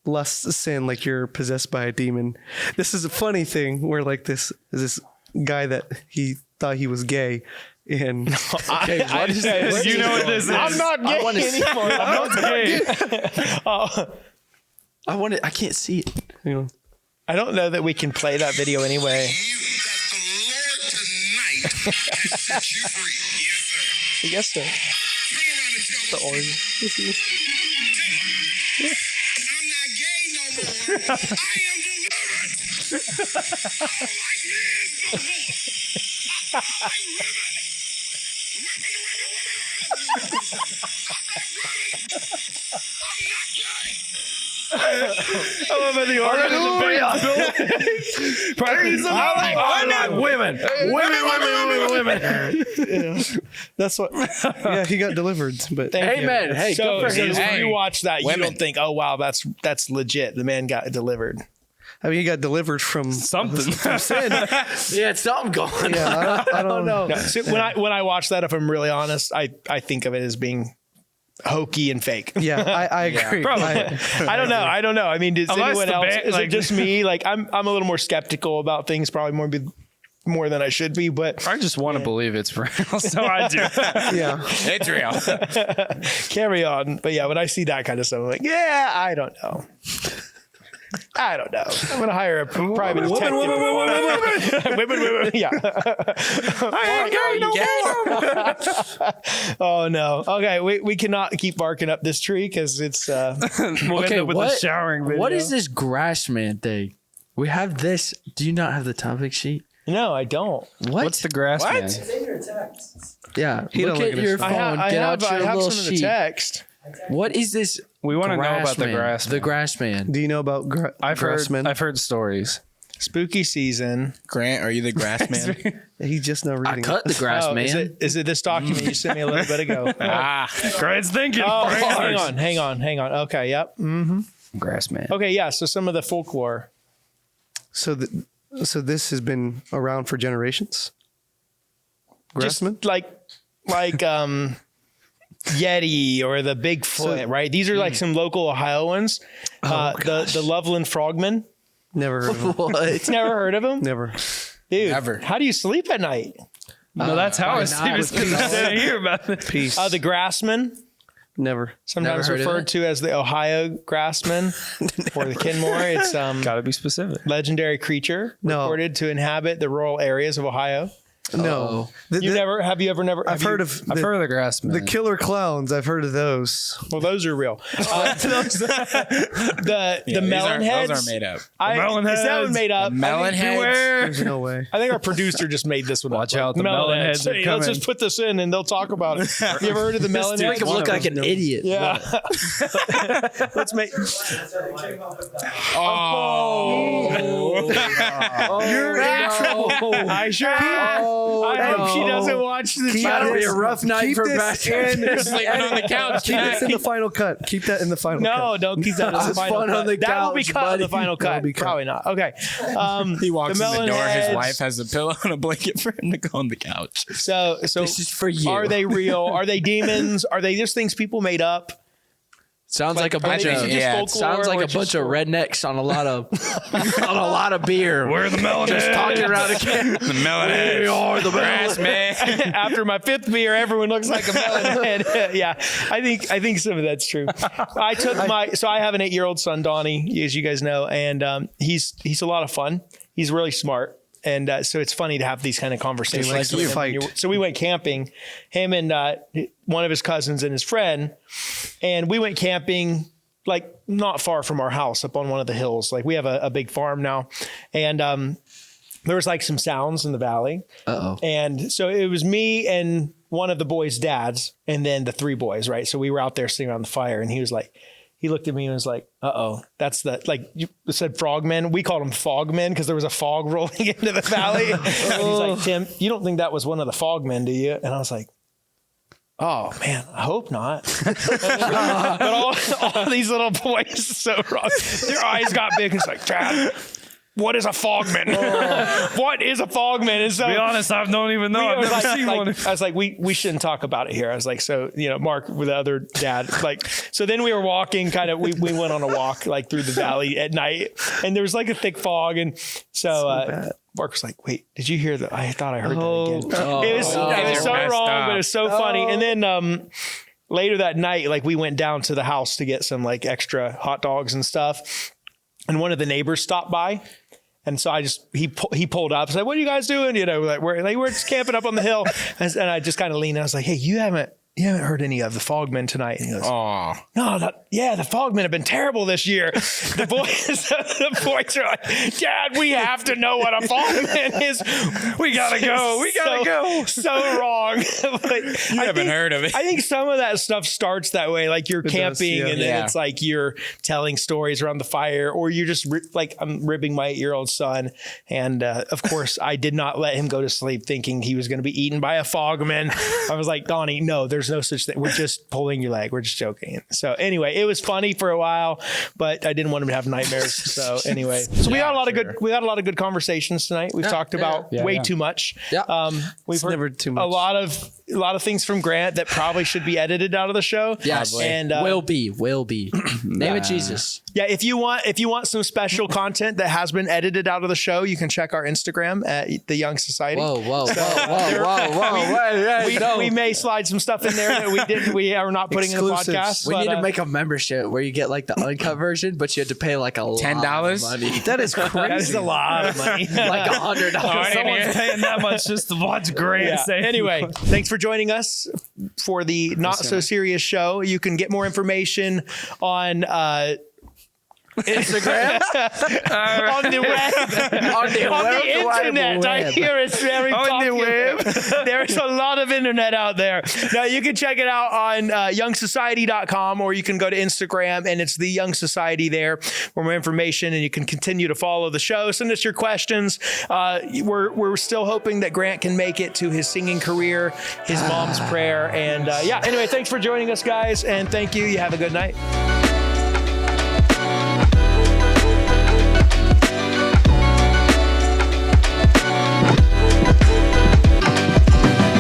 Speaker 2: lust sin, like you're possessed by a demon. This is a funny thing where like this guy that he thought he was gay. And
Speaker 1: you know what this is. I'm not gay anymore. I'm not gay.
Speaker 6: I can't see it.
Speaker 2: you know,
Speaker 1: I don't know that we can play that video anyway. I guess so. The organ.
Speaker 7: I'm not gay no more. I am delivered. I like men no more.
Speaker 5: I love how the organ in the Praise the Lord.
Speaker 6: Women.
Speaker 2: that's what. Yeah, he got delivered. But
Speaker 1: Thank you.
Speaker 6: Amen. Hey,
Speaker 1: So
Speaker 6: good for him.
Speaker 1: if you watch that, you
Speaker 4: Women.
Speaker 1: don't think, oh wow, that's legit. The man got delivered.
Speaker 2: I mean, he got delivered from
Speaker 5: Something.
Speaker 2: sin.
Speaker 6: Yeah, it's something going.
Speaker 2: Yeah, I don't know.
Speaker 1: No, so when I watch that, if I'm really honest, I think of it as being hokey and fake.
Speaker 2: Yeah, I agree.
Speaker 5: Probably.
Speaker 1: I don't know. I mean, does
Speaker 5: Unless
Speaker 1: anyone
Speaker 5: the
Speaker 1: else?
Speaker 5: band-
Speaker 1: Is
Speaker 5: like-
Speaker 1: it just me? Like I'm a little more skeptical about things, probably more than I should be. But
Speaker 5: I just want to believe it's real, so I do.
Speaker 2: Yeah,
Speaker 4: It's real.
Speaker 1: carry on. But yeah, when I see that kind of stuff, I'm like, yeah, I don't know. I'm gonna hire a private detective. Women. Yeah. Oh no. Okay, we cannot keep barking up this tree because it's.
Speaker 5: We'll
Speaker 6: Okay,
Speaker 5: end up with a showering video.
Speaker 6: what is this grass man thing? We have this. Do you not have the topic sheet?
Speaker 1: No, I don't.
Speaker 6: What?
Speaker 5: What's the grass man?
Speaker 6: Yeah,
Speaker 2: He
Speaker 6: look
Speaker 2: don't
Speaker 6: at
Speaker 2: look at
Speaker 6: your
Speaker 2: his
Speaker 6: phone.
Speaker 1: I
Speaker 6: Get
Speaker 1: have
Speaker 6: out your little
Speaker 1: some of the
Speaker 6: sheet.
Speaker 1: text.
Speaker 6: What is this?
Speaker 5: We want to know about the
Speaker 6: man?
Speaker 5: grass.
Speaker 6: The grass man.
Speaker 2: do you know about
Speaker 5: I've
Speaker 2: Grassman?
Speaker 5: heard stories.
Speaker 1: Spooky season.
Speaker 4: Grant, are you the grass man?
Speaker 2: He's just now
Speaker 6: I
Speaker 2: reading.
Speaker 6: cut the grass
Speaker 1: Oh,
Speaker 6: man.
Speaker 1: is it this document you sent me a little bit ago?
Speaker 5: Grant's thinking.
Speaker 1: Oh, hang on. Okay, yep.
Speaker 5: Grass man.
Speaker 1: Okay, yeah. So some of the folklore.
Speaker 2: So this has been around for generations.
Speaker 1: Just
Speaker 2: Grassman?
Speaker 1: like Yeti or the Bigfoot, right? These are like some local Ohio ones. The Loveland Frogman.
Speaker 2: Never heard of him.
Speaker 6: What?
Speaker 1: Never heard of him?
Speaker 2: Never.
Speaker 1: Dude,
Speaker 4: Never.
Speaker 1: how do you sleep at night?
Speaker 5: No, that's how I
Speaker 6: not
Speaker 5: see
Speaker 6: with
Speaker 5: this standing here about it.
Speaker 2: Peace.
Speaker 1: The Grassman,
Speaker 2: Never.
Speaker 1: sometimes
Speaker 6: Never heard of
Speaker 1: referred
Speaker 6: it?
Speaker 1: to as the Ohio Grassman or the Kenmore. It's
Speaker 5: Got to be specific.
Speaker 1: legendary creature
Speaker 2: No.
Speaker 1: reported to inhabit the rural areas of Ohio.
Speaker 2: No.
Speaker 1: Have you ever
Speaker 2: I've heard of
Speaker 5: I've heard of the grass man.
Speaker 2: the killer clowns. I've heard of those.
Speaker 1: Well, those are real. The melon heads.
Speaker 4: Those are made up.
Speaker 5: melon
Speaker 1: Is that one
Speaker 5: heads.
Speaker 1: made up?
Speaker 4: Melon heads.
Speaker 2: There's no way.
Speaker 1: I think our producer just made this one up.
Speaker 5: Watch out, the melon heads are
Speaker 1: Hey, let's
Speaker 5: coming.
Speaker 1: just put this in and they'll talk about it. You ever heard of the melon
Speaker 6: Make
Speaker 1: heads?
Speaker 6: him look like an idiot.
Speaker 1: Yeah. Let's make.
Speaker 6: You're in trouble.
Speaker 1: I sure. I hope she doesn't watch the
Speaker 6: That'll be a
Speaker 1: channel.
Speaker 6: rough night
Speaker 2: Keep
Speaker 6: for
Speaker 2: this
Speaker 6: Brad.
Speaker 2: in.
Speaker 4: Sleeping on the couch.
Speaker 2: Keep this in the final cut. Keep that in the final cut.
Speaker 1: No, don't keep that as the
Speaker 6: It's
Speaker 1: final
Speaker 6: fun
Speaker 1: cut.
Speaker 6: on the
Speaker 1: that will be
Speaker 6: couch,
Speaker 1: cut on the
Speaker 6: buddy.
Speaker 1: final cut.
Speaker 2: be cut.
Speaker 1: Probably not. Okay.
Speaker 4: He walks
Speaker 1: the
Speaker 4: in the
Speaker 1: melon
Speaker 4: door.
Speaker 1: heads.
Speaker 4: His wife has a pillow and a blanket for him to go on the couch.
Speaker 1: So
Speaker 6: This is for you.
Speaker 1: Are they real? Are they demons? Are they just things people made up?
Speaker 6: Sounds like a
Speaker 1: Are they
Speaker 6: bunch of
Speaker 1: just folklore
Speaker 6: sounds like
Speaker 1: or
Speaker 6: a bunch
Speaker 1: just
Speaker 6: of rednecks on a lot of on a lot of beer.
Speaker 5: We're the melon
Speaker 6: Just talking around a can.
Speaker 4: The melon
Speaker 6: We
Speaker 4: heads.
Speaker 6: are the
Speaker 4: Grass man.
Speaker 1: After my 5th beer, everyone looks like a melon head. Yeah, I think some of that's true. I have an 8-year-old son, Donnie, as you guys know, and he's a lot of fun. He's really smart. And so it's funny to have these kind of conversations.
Speaker 2: He likes to fight.
Speaker 1: So we went camping, him and one of his cousins and his friend, and we went camping like not far from our house up on one of the hills. Like we have a big farm now, and there was like some sounds in the valley. And so it was me and one of the boys' dads, and then the 3 boys, right? So we were out there sitting around the fire, and he was like, he looked at me and was like, that's the, like you said, frogmen. We called them fogmen because there was a fog rolling into the valley. And he's like, Tim, you don't think that was one of the fogmen, do you? And I was like, oh man, I hope not. But all these little boys, so wrong. Their eyes got big. And it's like, Dad, what is a fogman? What is a fogman? And so,
Speaker 5: To be honest, I don't even know. I've never seen one.
Speaker 1: I was like, we shouldn't talk about it here. I was like, so, Mark with the other dad, like, so then we were walking we went on a walk like through the valley at night, and there was like a thick fog. And so Mark was like, wait, did you hear that? I thought I heard that again. It was so wrong, but it was so funny. And then, later that night, like we went down to the house to get some like extra hot dogs and stuff. And one of the neighbors stopped by. And so he pulled up. I said, "What are you guys doing?" Like we're just camping up on the hill. And I just kind of leaned. I was like, "Hey, you haven't heard any of the fogmen tonight?" And he goes, "Oh, no, the fogmen have been terrible this year." The boys are like, "Dad, we have to know what a fogman is. We gotta go. We gotta go." So wrong. But
Speaker 4: You haven't heard of it.
Speaker 1: I think some of that stuff starts that way. Like you're camping, and then it's like you're telling stories around the fire, or you're just like, I'm ribbing my 8-year-old son. And of course, I did not let him go to sleep thinking he was going to be eaten by a fogman. I was like, Donnie, no, there's no such thing. We're just pulling your leg. We're just joking. So anyway, it was funny for a while, but I didn't want him to have nightmares. So anyway, we got a lot of good conversations tonight. We've talked about way too much.
Speaker 6: Yeah.
Speaker 1: We've heard
Speaker 2: never too much.
Speaker 1: a lot of things from Grant that probably should be edited out of the show.
Speaker 6: Yes.
Speaker 1: And
Speaker 6: will be. Name it Jesus.
Speaker 1: yeah, if you want some special content that has been edited out of the show, you can check our Instagram at The Young Society.
Speaker 6: Whoa.
Speaker 1: We may slide some stuff in there that we are not putting in the podcast.
Speaker 6: We
Speaker 1: but,
Speaker 6: need to make a membership where you get like the uncut version, but you have to pay like
Speaker 4: $10?
Speaker 6: lot of money.
Speaker 2: That is crazy.
Speaker 1: that is a lot of money.
Speaker 6: Like $100.
Speaker 5: Someone's paying that much just to watch Grant say.
Speaker 1: Anyway, thanks for joining us for the Not So Serious show. You can get more information on Instagram, on the web, on the internet. I hear it's very popular. There's a lot of internet out there. Now you can check it out on youngsociety.com, or you can go to Instagram and it's The Young Society there for more information, and you can continue to follow the show. Send us your questions. We're still hoping that Grant can make it to his singing career, his mom's prayer, and anyway, thanks for joining us, guys, and thank you. You have a good night.